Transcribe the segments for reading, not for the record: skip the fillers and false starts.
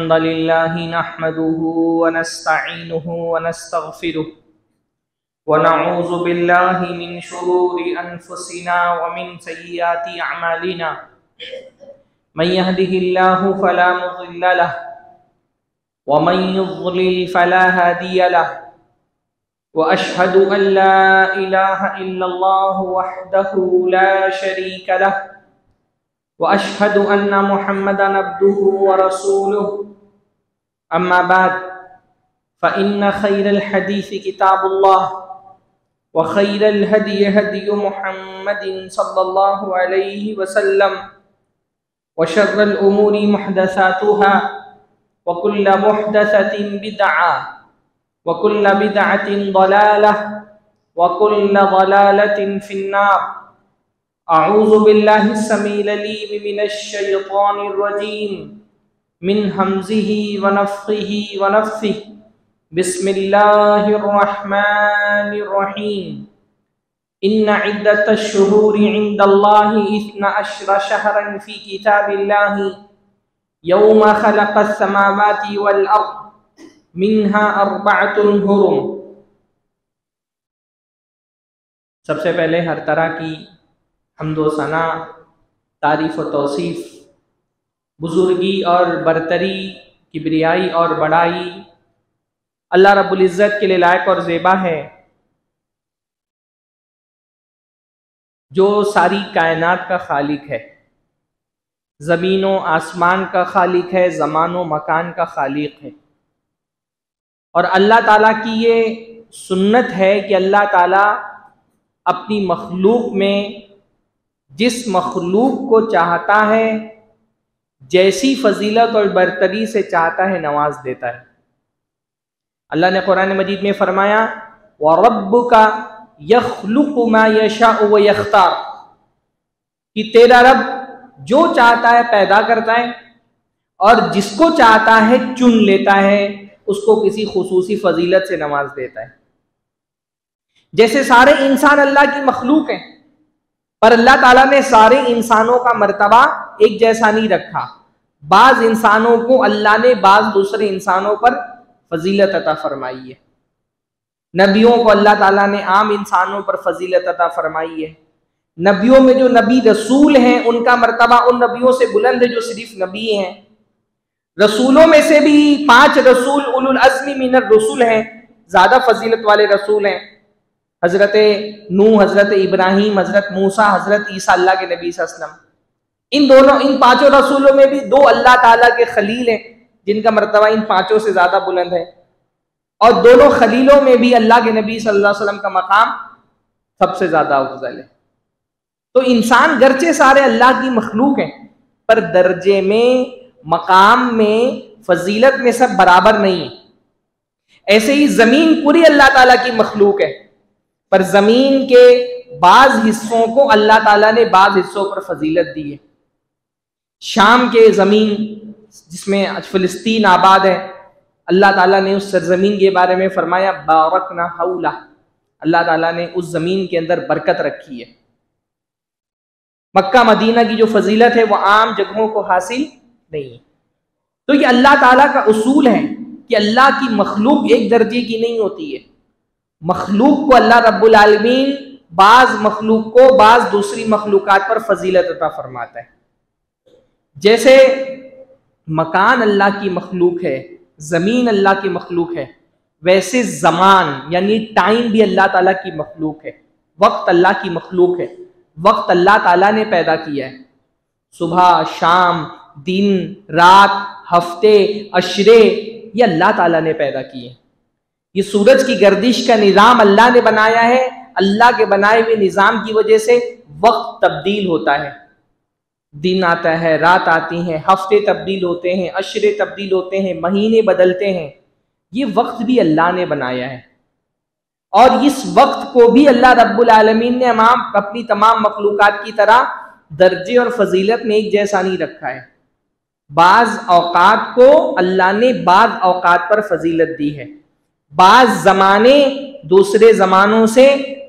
हम्दुलिल्लाहि नहमदुहु व नस्तईनुहु व नस्तगफिरुह व नऊज़ु बिल्लाहि मिन शुरूरि अनफुसिना व मिन सय्यिआति अमालिना मन यहदिहिल्लाहु फला मुज़िल्ल लहु व मन युज़्लिल फला हादिय लहु व अशहदु अन ला इलाहा इल्लल्लाहु वहदहु ला शरीक लहु व अशहदु अन्ना मुहम्मदन अब्दुहु व रसूलुहु अम्मा बाद फ़इन्न खैरल हदीस किताबुल्लाह व खैरल हदी हदी मुहम्मदिन सल्लल्लाहु अलैहि वसल्लम व शर्रल उमूरि मुहदसातुहा व कुल्ल मुहदसतिन बिदअह व कुल्ल बिदअतिन दलालह व कुल्ल दलालतिन फिन्नार। अऊज़ु बिल्लाहि स्समीइल अलीम मिनश शैतानिर रजीम मिन हम्ज़िही व नफ़्ख़िही व नफ़्सिही। बिस्मिल्लाहिर रहमानिर रहीम। इन्ना इद्दतश शुहूरि इंदल्लाहि इस्ना अशरा शहरन फ़ी किताबिल्लाहि यौमा खलक़स समावाति वल अर्द मिन्हा अर्बअतुन हुरुम। सबसे पहले हर तरह की हम्दो सना, तारीफ़ व तौसीफ़, बुज़ुर्गी और बरतरी, किबरियाई और बड़ाई अल्लाह रब्बुल इज़्ज़त के लिए लायक और ज़ेबा है, जो सारी कायनात का खालिक है, ज़मीनों आसमान का खालिक है, ज़मानो मकान का खालिक है। और अल्लाह ताला की ये सुन्नत है कि अल्लाह ताला अपनी मखलूक में जिस मखलूक को चाहता है, जैसी फजीलत और बरतरी से चाहता है, नवाज देता है। अल्लाह ने कुरान मजीद में फरमाया व रब्बुका यख्लुकु मा यशाउ व यख्तार, कि तेरा रब जो चाहता है पैदा करता है और जिसको चाहता है चुन लेता है, उसको किसी खुसूसी फजीलत से नवाज देता है। जैसे सारे इंसान अल्लाह की मखलूक हैं, पर अल्लाह ताला ने सारे इंसानों का मर्तबा एक जैसा नहीं रखा। बाज इंसानों को अल्लाह ने बाज दूसरे इंसानों पर फजीलत अता फरमाई है। नबियों को अल्लाह ताला ने आम इंसानों पर फजीलत अता फरमाई है। नबियों में जो नबी रसूल हैं, उनका मर्तबा उन नबियों से बुलंद है जो सिर्फ नबी हैं। रसूलों में से भी 5 रसूल उलुल अज़्मी मिनर रसूल हैं, ज़्यादा फजीलत वाले रसूल हैं। हज़रत नूह, हज़रत इब्राहीम, हज़रत मूसा, हज़रत ईसा अल्लाह के नबी सल्लल्लाहु अलैहि वसल्लम। इन 5 रसूलों में भी 2 अल्लाह ताला के खलील हैं, जिनका मर्तबा इन 5 से ज़्यादा बुलंद है। और दोनों खलीलों में भी अल्लाह के नबी सल्लल्लाहु अलैहि वसल्लम का मकाम सबसे ज़्यादा अफजल है। तो इंसान गर्चे सारे अल्लाह की मखलूक हैं, पर दर्जे में, मकाम में, फजीलत में सब बराबर नहीं है। ऐसे ही ज़मीन पूरी अल्लाह ताला की मखलूक है, पर ज़मीन के बाज़ हिस्सों को अल्लाह ताला ने बाज़ हिस्सों पर फजीलत दी है। शाम के ज़मीन जिसमें आज फ़िलिस्तीन आबाद है, अल्लाह ताला ने उस सरज़मीन के बारे में फरमाया बारकना हौला, अल्लाह ताला ने उस ज़मीन के अंदर बरकत रखी है। मक्का मदीना की जो फजीलत है वो आम जगहों को हासिल नहीं है। तो ये अल्लाह ताला का उसूल है कि अल्लाह की मखलूक एक दर्जे की नहीं होती है। मखलूक को अल्लाह रब्बुल आलमीन बाज मखलूक को बाज दूसरी मखलूकात पर फजीलत अता फरमाता है। जैसे मकान अल्लाह की मखलूक है, ज़मीन अल्लाह की मखलूक है, वैसे ज़मान यानी टाइम भी अल्लाह ताला की मखलूक है। वक्त अल्लाह की मखलूक है, वक्त अल्लाह ताला ने पैदा किया है। सुबह, शाम, दिन, रात, हफ्ते, अशरे, ये अल्लाह ताला ने पैदा किए। ये सूरज की गर्दिश का निज़ाम अल्लाह ने बनाया है। अल्लाह के बनाए हुए निज़ाम की वजह से वक्त तब्दील होता है, दिन आता है, रात आती हैं, हफ्ते तब्दील होते हैं, अशरे तब्दील होते हैं, महीने बदलते हैं। ये वक्त भी अल्लाह ने बनाया है और इस वक्त को भी अल्लाह रब्बुल आलमीन ने अपनी तमाम मखलूकात की तरह दर्जे और फजीलत में एक जैसा नहीं रखा है। बाज़ औकात को अल्लाह ने बाज़ औकात पर फजीलत दी है। बाज़ ज़माने दूसरे ज़मानों से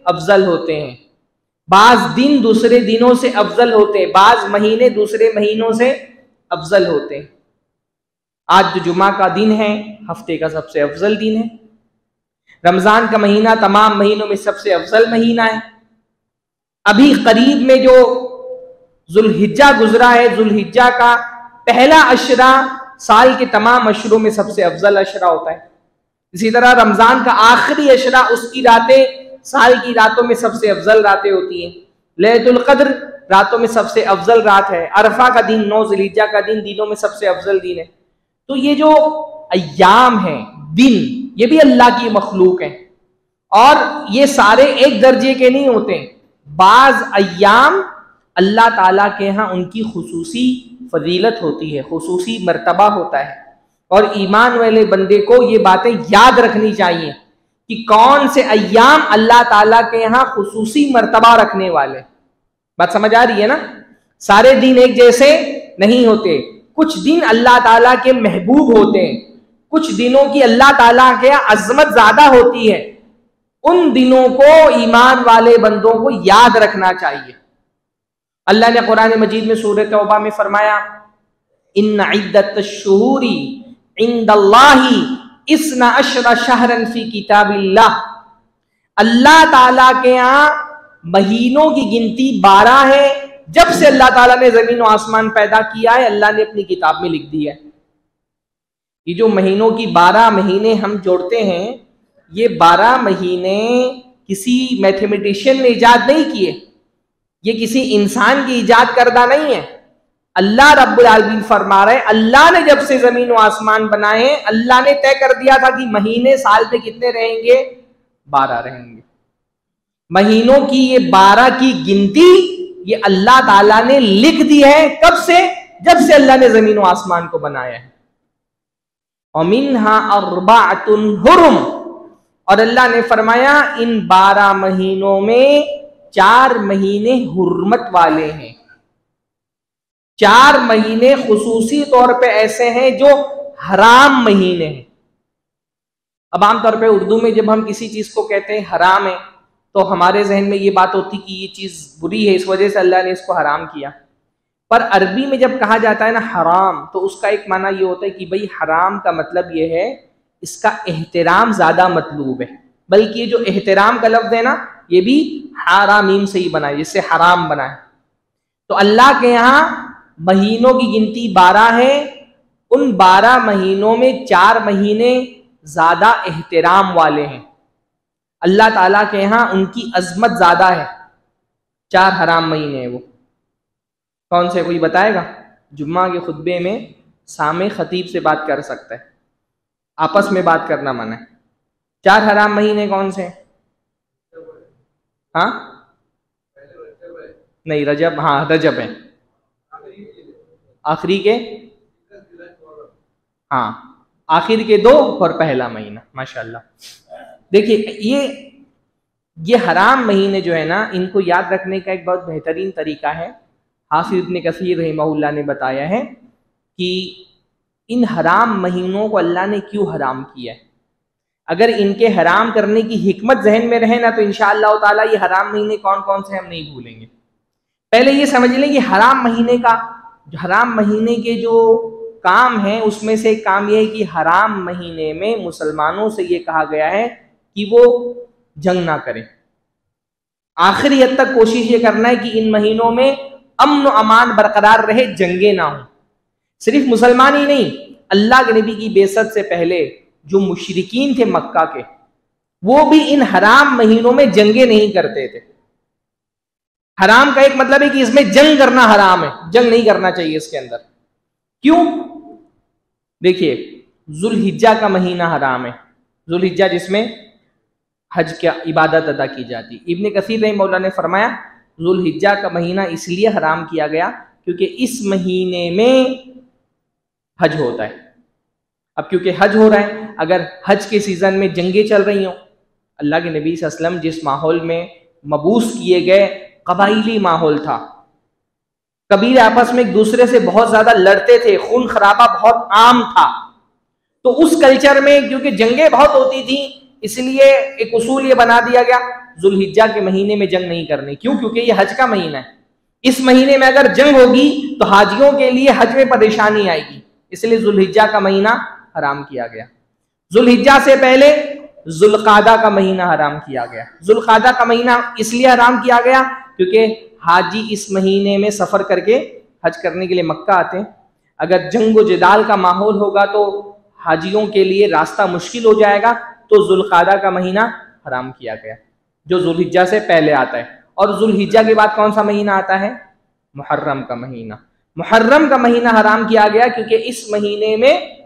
अफजल होते हैं, बाज़ दिन दूसरे दिनों से अफजल होते हैं, बाज़ महीने दूसरे महीनों से अफजल होते हैं। आज जो जुमा का दिन है, हफ्ते का सबसे अफजल दिन है। रमजान का महीना तमाम महीनों में सबसे अफजल महीना है। अभी करीब में जो जुल्हिज्जा गुजरा है, जुल्हिज्जा का पहला अशरा साल के तमाम अशरों में सबसे अफजल अशरा होता है। इसी तरह रमजान का आखिरी अशरा, उसकी रातें साल की रातों में सबसे अफजल रातें होती हैं। लैलतुल क़द्र रातों में सबसे अफजल रात है। अरफा का दिन, 9 ज़िलहिज्जा का दिन दिनों में सबसे अफजल दिन है। तो ये जो अय्याम है, दिन, ये भी अल्लाह की मखलूक है और ये सारे एक दर्जे के नहीं होते। बाज अय्याम अल्लाह ताला के यहाँ उनकी खुसूसी फजीलत होती है, खुसूसी मर्तबा होता है। और ईमान वाले बंदे को ये बातें याद रखनी चाहिए कि कौन से अय्याम अल्लाह ताला के यहाँ खुसूसी मर्तबा रखने वाले। बात समझ आ रही है ना? सारे दिन एक जैसे नहीं होते। कुछ दिन अल्लाह ताला के महबूब होते हैं, कुछ दिनों की अल्लाह ताला के अजमत ज्यादा होती है। उन दिनों को ईमान वाले बंदों को याद रखना चाहिए। अल्लाह ने कुरान मजीद में सूरह तौबा में फरमाया, इन्ना इद्दतश्शुहूरी इंदल्लाही इस्ना अशरा शहरन फी किताबिल्लाह। अल्लाह ताला के यहाँ महीनों की गिनती 12 है। जब से अल्लाह ताला ने जमीन और आसमान पैदा किया है, अल्लाह ने अपनी किताब में लिख दिया है। ये जो महीनों की 12 महीने हम जोड़ते हैं, ये 12 महीने किसी मैथमेटिशियन ने इजाद नहीं किए, ये किसी इंसान की इजाद करदा नहीं है। अल्लाह रब्बुल आलमीन फरमा रहे, अल्लाह ने जब से जमीन और आसमान बनाए, अल्लाह ने तय कर दिया था कि महीने साल में कितने रहेंगे, 12 रहेंगे। महीनों की ये 12 की गिनती ये अल्लाह ताला ने लिख दी है। कब से? जब से अल्लाह ने जमीन और आसमान को बनाया है। और मिन्हा अर्बाअतुन हुरुम, और अल्लाह ने फरमाया इन 12 महीनों में 4 महीने हुर्मत वाले हैं। 4 महीने खुसूसी तौर पे ऐसे हैं जो हराम महीने हैं। अब आमतौर पे उर्दू में जब हम किसी चीज को कहते हैं हराम है, तो हमारे जहन में ये बात होती कि ये चीज बुरी है, इस वजह से अल्लाह ने इसको हराम किया। पर अरबी में जब कहा जाता है ना हराम, तो उसका एक माना ये होता है कि भाई हराम का मतलब ये है इसका एहतराम ज्यादा मतलूब है। बल्कि ये जो एहतराम का लफ्ज है ना, ये भी हारामीम से ही बना है, जिससे हराम बना है। तो अल्लाह के यहाँ महीनों की गिनती 12 है। उन 12 महीनों में 4 महीने ज्यादा एहतराम वाले हैं। अल्लाह ताला के यहाँ उनकी अजमत ज्यादा है। 4 हराम महीने हैं वो कौन से, कोई बताएगा? जुम्मा के खुतबे में सामे खतीब से बात कर सकता है, आपस में बात करना मना है। 4 हराम महीने कौन से? हाँ नहीं, रजब, हाँ रजब है, आखिरी के, हाँ आखिर के 2 और पहला महीना। माशाल्लाह। देखिए ये हराम महीने जो है ना, इनको याद रखने का एक बहुत बेहतरीन तरीका है। हाफिज इब्न कसीर रहमहुल्लाह ने बताया है कि इन हराम महीनों को अल्लाह ने क्यों हराम किया है। अगर इनके हराम करने की हिकमत जहन में रहे ना, तो इंशाअल्लाह ताला ये हराम महीने कौन कौन से हम नहीं भूलेंगे। पहले ये समझ लें कि हराम महीने के जो काम है, उसमें से एक काम यह है कि हराम महीने में मुसलमानों से ये कहा गया है कि वो जंग ना करें। आखिरी हद तक कोशिश ये करना है कि इन महीनों में अमन और अमान बरकरार रहे, जंगे ना हो। सिर्फ मुसलमान ही नहीं, अल्लाह के नबी की बेसत से पहले जो मुशरिकीन थे मक्का के, वो भी इन हराम महीनों में जंगे नहीं करते थे। हराम का एक मतलब है कि इसमें जंग करना हराम है, जंग नहीं करना चाहिए इसके अंदर। क्यों? देखिए, जुल्हिज्जा का महीना हराम है। जुल्हिज्जा जिसमें हज की इबादत अदा की जाती। इब्न कसीर रहमहुल्लाह ने फरमाया जुल्हिज्जा का महीना इसलिए हराम किया गया क्योंकि इस महीने में हज होता है। अब क्योंकि हज हो रहा है, अगर हज के सीजन में जंगें चल रही हों, अल्लाह के नबी सल्लल्लाहु अलैहि वसल्लम जिस माहौल में मबूस किए गए, कबाइली माहौल था, कबीले आपस में एक दूसरे से बहुत ज्यादा लड़ते थे, खून खराबा बहुत आम था। तो उस कल्चर में क्योंकि जंगें बहुत होती थी, इसलिए एक उसूल ये बना दिया गया जुल्हिज्जा के महीने में जंग नहीं करनी। क्यों? क्योंकि ये हज का महीना है। इस महीने में अगर जंग होगी तो हाजियों के लिए हज में परेशानी आएगी। इसलिए जुल्हिज्जा का महीना हराम किया गया। जुल्हिज्जा से पहले जुल्कादा का महीना हराम किया गया। जुल्कादा का महीना इसलिए हराम किया गया क्योंकि हाजी इस महीने में सफर करके हज करने के लिए मक्का आते हैं। अगर जंग जिदाल का माहौल होगा तो हाजियों के लिए रास्ता मुश्किल हो जाएगा, तो जुल्कादा का महीना हराम किया गया जो जुल्हिज्जा से पहले आता है। और जुल्हिज्जा के बाद कौन सा महीना आता है? मुहर्रम का महीना। मुहर्रम का महीना हराम किया गया क्योंकि इस महीने में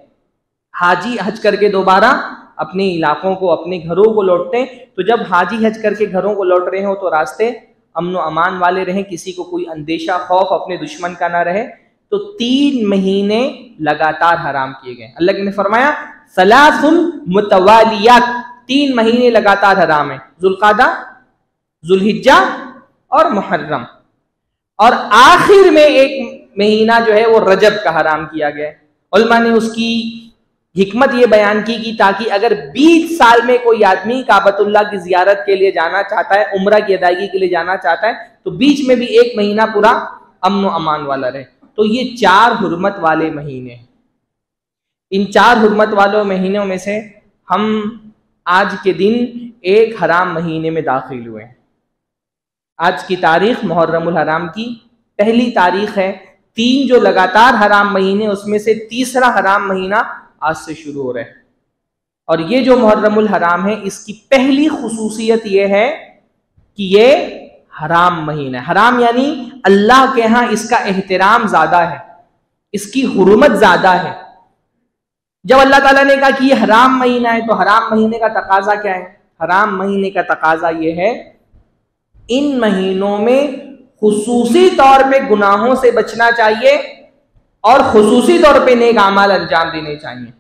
हाजी हज करके दोबारा अपने इलाकों को, अपने घरों को लौटते हैं। तो जब हाजी हज करके घरों को लौट रहे हो तो रास्ते अमन अमान वाले रहें, किसी को कोई अंदेशा खौफ अपने दुश्मन का ना रहे। तो 3 महीने लगातार हराम किए गए। अल्लाह ने फरमाया सलासुन मुतवालियात, 3 महीने लगातार हराम है, जुल्कादा, जुल्हिज्जा और मुहर्रम। और आखिर में एक महीना जो है वो रजब का हराम किया गया है। उलमा ने उसकी हिकमत ये बयान की कि ताकि अगर 20 साल में कोई आदमी काबतुल्लाह की जियारत के लिए जाना चाहता है, उम्रा की अदायगी के लिए जाना चाहता है, तो बीच में भी 1 महीना पूरा अमन अमान वाला रहे। तो ये 4 हुर्मत वाले महीने हैं। इन 4 हुर्मत वाले महीनों में से हम आज के दिन एक हराम महीने में दाखिल हुए हैं। आज की तारीख मुहर्रमुल हराम की पहली तारीख है। 3 जो लगातार हराम महीने, उसमें से तीसरा हराम महीना आज से शुरू हो रहा है। और ये जो मुहर्रमुल हराम है, इसकी पहली खुसूसियत ये है कि ये हराम महीना है। हराम यानी अल्लाह के यहाँ इसका एहतराम ज्यादा है, इसकी हुर्मत ज्यादा है। जब अल्लाह ताला ने कहा कि ये हराम महीना है, तो हराम महीने का तकाजा क्या है? हराम महीने का तकाजा ये है, इन महीनों में खुसूसी तौर पे गुनाहों से बचना चाहिए और खुसूसी तौर पे नेक अमाल अंजाम देने चाहिए।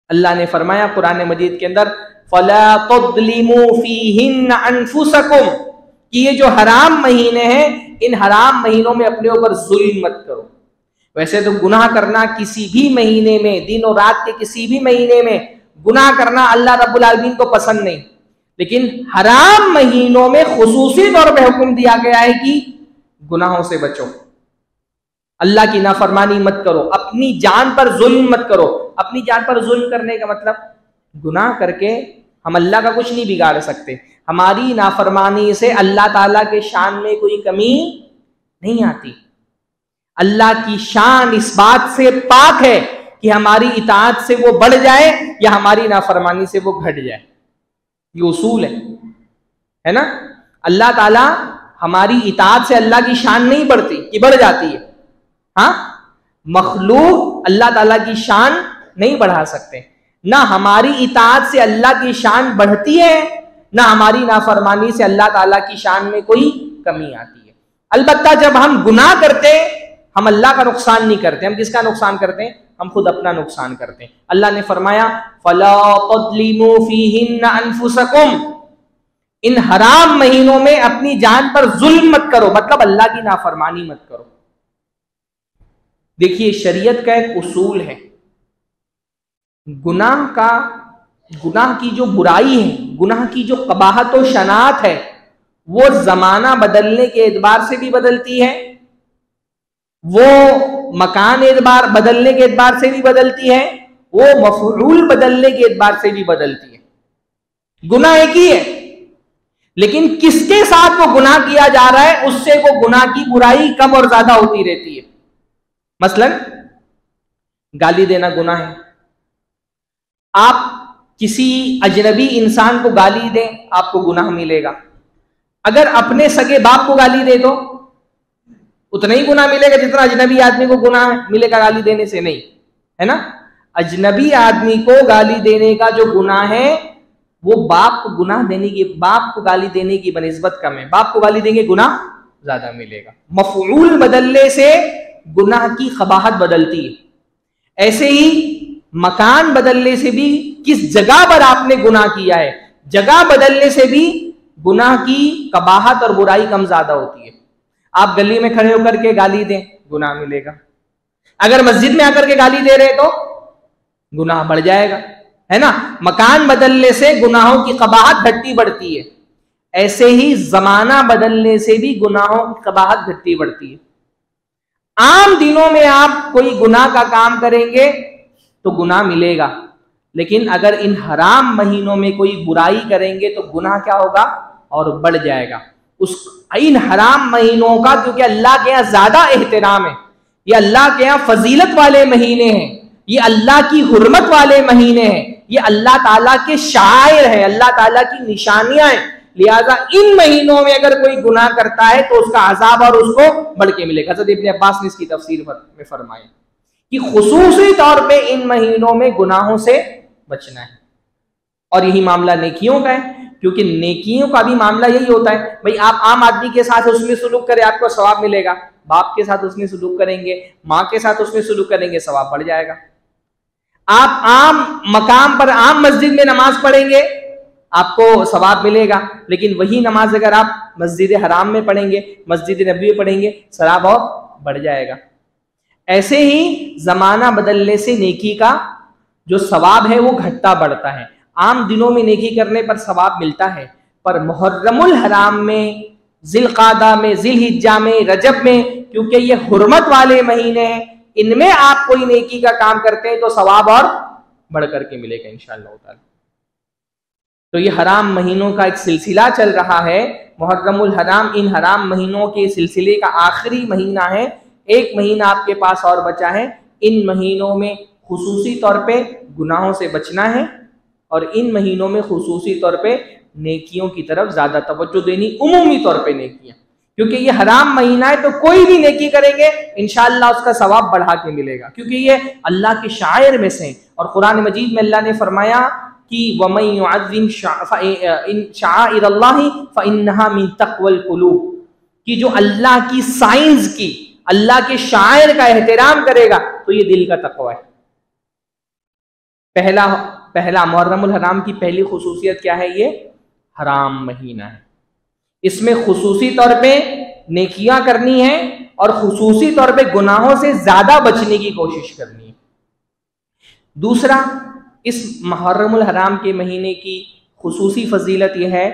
अल्लाह ने फरमाया कुरान मजीद के अंदर, फला तुज़लिमू फीहिन्न अनफुसकुम, कि ये जो हराम महीने हैं, इन हराम महीनों में अपने ऊपर जुल्म मत करो। वैसे तो गुनाह करना किसी भी महीने में, दिन और रात के किसी भी महीने में गुनाह करना अल्लाह रब्बुल आलमीन को पसंद नहीं, लेकिन हराम महीनों में खुसूसी तौर पे हुक्म दिया गया है कि गुनाहों से बचो, अल्लाह की नाफरमानी मत करो, अपनी जान पर जुल्म मत करो। अपनी जान पर जुल्म करने का मतलब, गुनाह करके हम अल्लाह का कुछ नहीं बिगाड़ सकते। हमारी नाफरमानी से अल्लाह ताला के शान में कोई कमी नहीं आती। अल्लाह की शान इस बात से पाक है कि हमारी इताअत से वो बढ़ जाए या हमारी नाफरमानी से वो घट जाए। ये उसूल है ना। अल्लाह ताला, हमारी इताअत से अल्लाह की शान नहीं बढ़ती कि बढ़ जाती है। हाँ, मखलूक अल्लाह ताला की शान नहीं बढ़ा सकते। ना हमारी इताअत से अल्लाह की शान बढ़ती है, ना हमारी नाफरमानी से अल्लाह ताला की शान में कोई कमी आती है। अलबत्ता जब हम गुनाह करते, हम अल्लाह का नुकसान नहीं करते, हम किसका नुकसान करते हैं? हम खुद अपना नुकसान करते हैं। अल्लाह ने फरमाया फला तुज़लिमू फीहिन्न अनफुसकुम, इन हराम महीनों में अपनी जान पर जुल्म मत करो, मतलब अल्लाह की नाफरमानी मत करो। देखिए, शरीयत का एक उसूल है, गुनाह की जो बुराई है, गुनाह की जो कबाहत और शनात है, वो जमाना बदलने के एतबार से भी बदलती है, वो मकान एतबार बदलने के एतबार से भी बदलती है, वो मफऊल बदलने के एतबार से भी बदलती है। गुनाह एक ही है, लेकिन किसके साथ वो गुनाह किया जा रहा है, उससे वो गुनाह की बुराई कम और ज्यादा होती रहती है। मसलन गाली देना गुनाह है। आप किसी अजनबी इंसान को गाली दें, आपको गुनाह मिलेगा। अगर अपने सगे बाप को गाली दे दो, उतना ही गुनाह मिलेगा जितना अजनबी आदमी को गुनाह मिलेगा गाली देने से, नहीं है ना। अजनबी आदमी को गाली देने का जो गुनाह है, वो बाप को गाली देने की बनिस्बत कम है। बाप को गाली देंगे गुनाह ज्यादा मिलेगा। मफऊल बदलने से गुनाह की कबाहत बदलती है। ऐसे ही मकान बदलने से भी, किस जगह पर आपने गुनाह किया है, जगह बदलने से भी गुनाह की कबाहत और बुराई कम ज्यादा होती है। आप गली में खड़े होकर के गाली दें, गुनाह मिलेगा। अगर मस्जिद में आकर के गाली दे रहे तो गुनाह बढ़ जाएगा, है ना। मकान बदलने से गुनाहों की कबाहत घटती बढ़ती है। ऐसे ही जमाना बदलने से भी गुनाहों की कबाहत घटती बढ़ती है। आम दिनों में आप कोई गुनाह का काम करेंगे तो गुनाह मिलेगा, लेकिन अगर इन हराम महीनों में कोई बुराई करेंगे तो गुनाह क्या होगा, और बढ़ जाएगा। उस इन हराम महीनों का, क्योंकि अल्लाह के यहाँ ज्यादा एहतराम है, ये अल्लाह के यहाँ फजीलत वाले महीने हैं, ये अल्लाह की हुर्मत वाले महीने हैं, ये अल्लाह ताला के शायर है, अल्लाह ताला की निशानियां हैं। लिहाजा इन महीनों में अगर कोई गुनाह करता है तो उसका अजाब और उसको बढ़ के मिलेगा। हज़रत इब्न अब्बास ने इसकी तफसीर में फरमाया कि खुसूसी तौर पे इन महीनों में गुनाहों से बचना है। और यही मामला नेकियों का है, क्योंकि नेकियों का भी मामला यही होता है। भाई आप आम आदमी के साथ उसमें सुलूक करें, आपको सवाब मिलेगा। बाप के साथ उसमें सुलूक करेंगे, माँ के साथ उसमें सुलूक करेंगे, सवाब बढ़ जाएगा। आप आम मकाम पर, आम मस्जिद में नमाज पढ़ेंगे, आपको सवाब मिलेगा। लेकिन वही नमाज अगर आप मस्जिद हराम में पढ़ेंगे, मस्जिद नबी में पढ़ेंगे, सवाब और बढ़ जाएगा। ऐसे ही जमाना बदलने से नेकी का जो सवाब है वो घटता बढ़ता है। आम दिनों में नेकी करने पर सवाब मिलता है, पर मुहर्रमुल हराम में, जिलकादा में, जिलहिज्जा में, रजब में, क्योंकि ये हुर्मत वाले महीने हैं, इनमें आप कोई नेकी का काम करते हैं तो सवाब और बढ़ करके मिलेगा इंशाअल्लाह ताला। तो ये हराम महीनों का एक सिलसिला चल रहा है। मुहर्रमुल हराम इन हराम महीनों के सिलसिले का आखिरी महीना है। एक महीना आपके पास और बचा है। इन महीनों में खुसूसी तौर पे गुनाहों से बचना है और इन महीनों में खुसूसी तौर पे नेकियों की तरफ ज्यादा तवज्जो देनी, उमूमी तौर पे नेकियां, क्योंकि ये हराम महीना है तो कोई भी नेकी करेंगे इंशाअल्लाह उसका सवाब बढ़ा के मिलेगा, क्योंकि ये अल्लाह के शायर में से। और कुरान मजीद में अल्लाह ने फरमाया कि वमन युअज़्ज़िम शाइरल्लाहि फइन्नहा मिन तक़वल क़ुलूब, कि जो अल्लाह की साइंस की, अल्लाह के शायर का एहतराम करेगा तो ये दिल का तक़वा है। पहला मुहर्रमुल हराम की पहली खुसूसियत क्या है? ये हराम महीना है, इसमें खुसूसी तौर पे नेकियां करनी है और खुसूसी तौर पे गुनाहों से ज्यादा बचने की कोशिश करनी है। दूसरा, इस मुहर्रमुल हराम के महीने की खुसूसी फजीलत यह है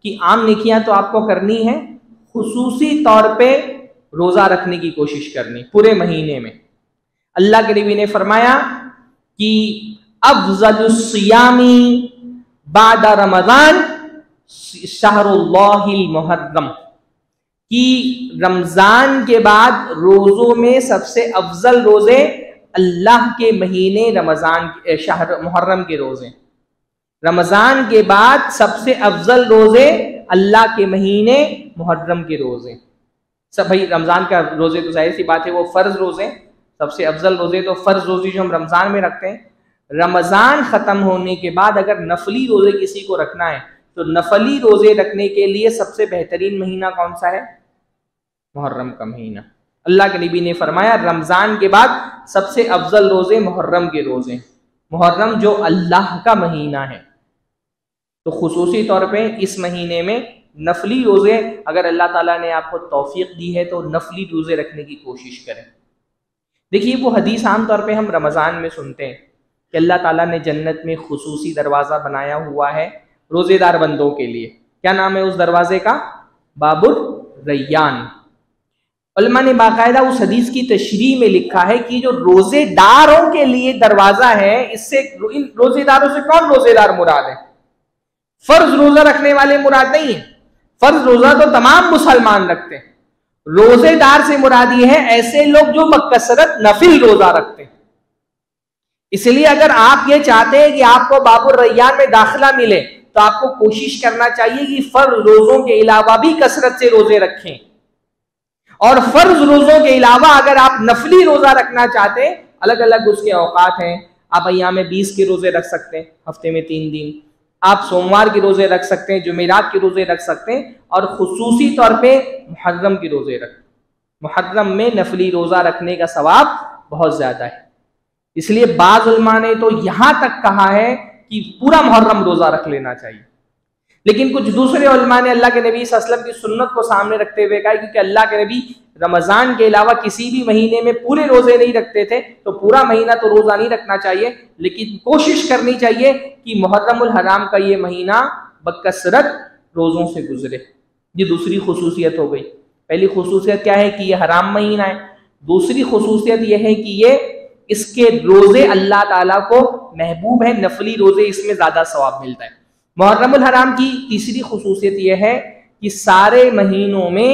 कि आम नेकियां तो आपको करनी है, खुसूसी तौर पे रोजा रखने की कोशिश करनी पूरे महीने में। अल्लाह के नबी ने फरमाया कि अफ़ज़लुस सियामी बादा रमज़ान शहरुल्लाहिल मुहर्रम, कि रमजान के बाद रोजों में सबसे अफजल रोजे अल्लाह के महीने रमजान, शहर मुहर्रम के रोजे। रमजान के बाद सबसे अफजल रोजे अल्लाह के महीने मुहर्रम के रोजे। सब भाई रमजान का रोजे तो जाहिर सी बात है वो फर्ज रोजे, सबसे अफजल रोजे तो फर्ज रोजे जो हम रमजान में रखते हैं। रमजान खत्म होने के बाद अगर नफली रोजे किसी को रखना है तो नफली रोजे रखने के लिए सबसे बेहतरीन महीना कौन सा है? मुहर्रम का महीना। अल्लाह के नबी ने फरमाया रमजान के बाद सबसे अफजल रोजे मुहर्रम के रोजे। मुहर्रम जो अल्लाह का महीना है, तो खुसूसी तौर पे इस महीने में नफली रोजे, अगर अल्लाह ताला ने आपको तौफीक दी है तो नफली रोजे रखने की कोशिश करें। देखिए वो हदीस आम तौर पे हम रमजान में सुनते हैं कि अल्लाह ताला ने जन्नत में खुसूसी दरवाज़ा बनाया हुआ है रोज़ेदार बंदों के लिए। क्या नाम है उस दरवाजे का? बाबुर रैयान। उलमा ने बाकायदा उस हदीस की तशरीह में लिखा है कि जो रोजेदारों के लिए दरवाजा है, इससे इन रोजेदारों से कौन रोजेदार मुराद है? फर्ज रोजा रखने वाले मुराद नहीं है। फर्ज रोजा तो तमाम मुसलमान रखते हैं। रोजेदार से मुराद ये है ऐसे लोग जो बकसरत नफिल रोजा रखते हैं। इसलिए अगर आप ये चाहते हैं कि आपको बाबुर रैयान में दाखिला मिले तो आपको कोशिश करना चाहिए कि फर्ज रोजों के अलावा भी कसरत से रोजे रखें। और फर्ज रोजों के अलावा अगर आप नफली रोजा रखना चाहते हैं, अलग अलग उसके औकात हैं। आप अय्याम 20 के रोजे रख सकते हैं, हफ्ते में 3 दिन। आप सोमवार के रोजे रख सकते हैं, जुमेरात के रोजे रख सकते हैं, और खुसूसी तौर पे मुहर्रम के रोजे रख। मुहर्रम में नफली रोजा रखने का सवाब बहुत ज्यादा है। इसलिए बाज़ उलमा ने तो यहां तक कहा है कि पूरा मुहर्रम रोजा रख लेना चाहिए। लेकिन कुछ दूसरे उलमा ने अल्लाह के नबी सल्लल्लाहु अलैहि वसल्लम की सुन्नत को सामने रखते हुए कहा क्योंकि अल्लाह के नबी रमजान के अलावा किसी भी महीने में पूरे रोजे नहीं रखते थे, तो पूरा महीना तो रोजा नहीं रखना चाहिए, लेकिन कोशिश करनी चाहिए कि मुहर्रमुल हराम का ये महीना बकसरत रोजों से गुजरे। ये दूसरी खुसूसियत हो गई। पहली खुसूसियत क्या है कि ये हराम महीना है। दूसरी खुसूसियत यह है कि ये इसके रोजे अल्लाह ताला को महबूब है, नफली रोजे इसमें ज्यादा सवाब मिलता है। मुहर्रमुल हराम की तीसरी खुसूसियत यह है कि सारे महीनों में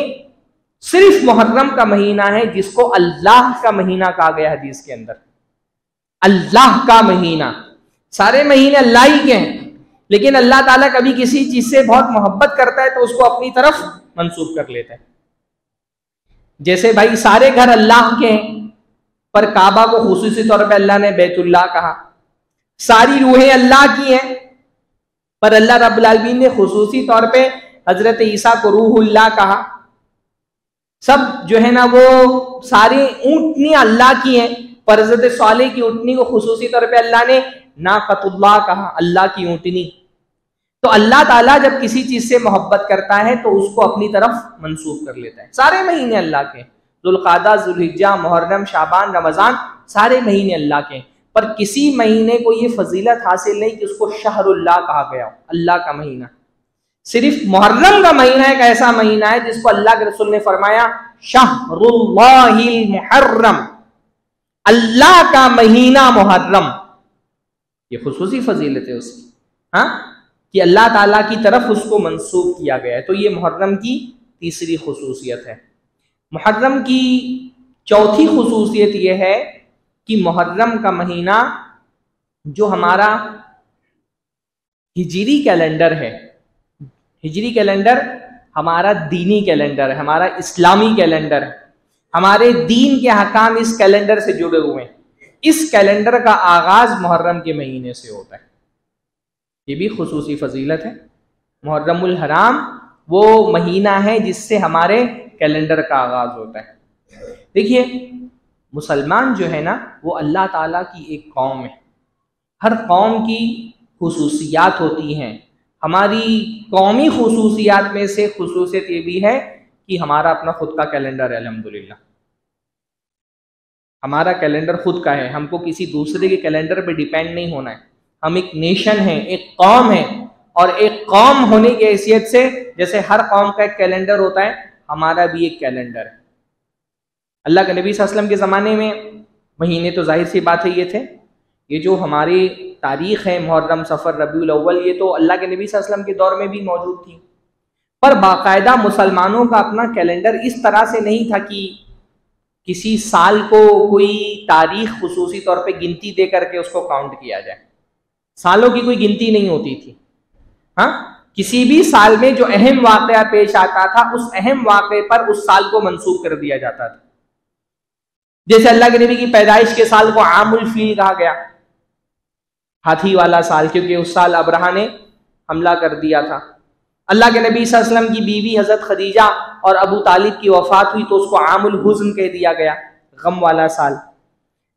सिर्फ मुहर्रम का महीना है जिसको अल्लाह का महीना कहा गया हदीस के अंदर। अल्लाह का महीना, सारे महीने अल्लाह ही के हैं, लेकिन अल्लाह ताला कभी किसी चीज से बहुत मोहब्बत करता है तो उसको अपनी तरफ मंसूब कर लेता है। जैसे भाई सारे घर अल्लाह के हैं पर काबा को खुसूसी तौर पे अल्लाह ने बैतुल्लाह कहा, सारी रूहें अल्लाह की हैं पर अल्लाह रब्बुल आलमीन ने खुसूसी तौर पे हजरत ईसा को रूहुल्लाह कहा, सब जो है ना वो सारी ऊँटनी अल्लाह की हैं पर हजरत सालेह की ऊँटनी को खुसूसी तौर पे अल्लाह ने नाक़तुल्लाह कहा, अल्लाह की ऊँटनी। तो अल्लाह ताला जब किसी चीज से मोहब्बत करता है तो उसको अपनी तरफ मंसूब कर लेता है। सारे महीने अल्लाह के, जुल्क़ादा, जुल्हिज्जा, मुहर्रम, शाबान, रमजान, सारे महीने अल्लाह के, पर किसी महीने को ये फजीलत हासिल नहीं कि उसको शहरुल्लाह कहा गया हो, अल्लाह का महीना। सिर्फ मुहर्रम का महीना एक ऐसा महीना है जिसको अल्लाह के रसूल ने फरमाया शहरुल्लाहिल मुहर्रम, अल्लाह का महीना मुहर्रम। ये खुसूसी फजीलत है उसकी, हाँ, कि अल्लाह ताला की तरफ उसको मंसूब किया गया है। तो ये मुहर्रम की तीसरी खुसूसियत है। मुहर्रम की चौथी खुसूसियत यह है कि मुहर्रम का महीना जो हमारा हिजरी कैलेंडर है, हिजरी कैलेंडर हमारा दीनी कैलेंडर है, हमारा इस्लामी कैलेंडर है, हमारे दीन के अहकाम इस कैलेंडर से जुड़े हुए हैं। इस कैलेंडर का आगाज मुहर्रम के महीने से होता है, ये भी खुसूसी फजीलत है। मुहर्रमुल हराम वो महीना है जिससे हमारे कैलेंडर का आगाज होता है। देखिए मुसलमान जो है ना वो अल्लाह ताला की एक कौम है, हर कौम की खुसूसियात होती हैं। हमारी कौमी खुसूसियात में से खुसूसियत ये भी है कि हमारा अपना खुद का कैलेंडर है। अल्हम्दुलिल्लाह हमारा कैलेंडर खुद का है, हमको किसी दूसरे के कैलेंडर पे डिपेंड नहीं होना है। हम एक नेशन है, एक कौम है, और एक कौम होने की हैसियत से जैसे हर कौम का एक कैलेंडर होता है, हमारा भी एक कैलेंडर है। अल्लाह के नबी सल्लल्लाहु अलैहि वसल्लम के ज़माने में महीने तो जाहिर सी बात है ये थे, ये जो हमारी तारीख़ है मुहर्रम, सफ़र, रबीउल अव्वल, ये तो अल्लाह के नबी सल्लल्लाहु अलैहि वसल्लम के दौर में भी मौजूद थी। पर बाकायदा मुसलमानों का अपना कैलेंडर इस तरह से नहीं था कि किसी साल को कोई तारीख खुसूसी तौर पे गिनती दे करके उसको काउंट किया जाए। सालों की कोई गिनती नहीं होती थी। हाँ, किसी भी साल में जो अहम वाक़या पेश आता था उस अहम वाक़े पर उस साल को मंसूब कर दिया जाता था। जैसे अल्लाह के नबी की पैदाइश के साल को आमुल फील कहा गया, हाथी वाला साल, क्योंकि उस साल अब्रहा ने हमला कर दिया था। अल्लाह के नबी सल्लल्लाहु अलैहि वसल्लम की बीवी हजरत खदीजा और अबू तालिब की वफात हुई तो उसको आमुल हुज़्न कह दिया गया, गम वाला साल।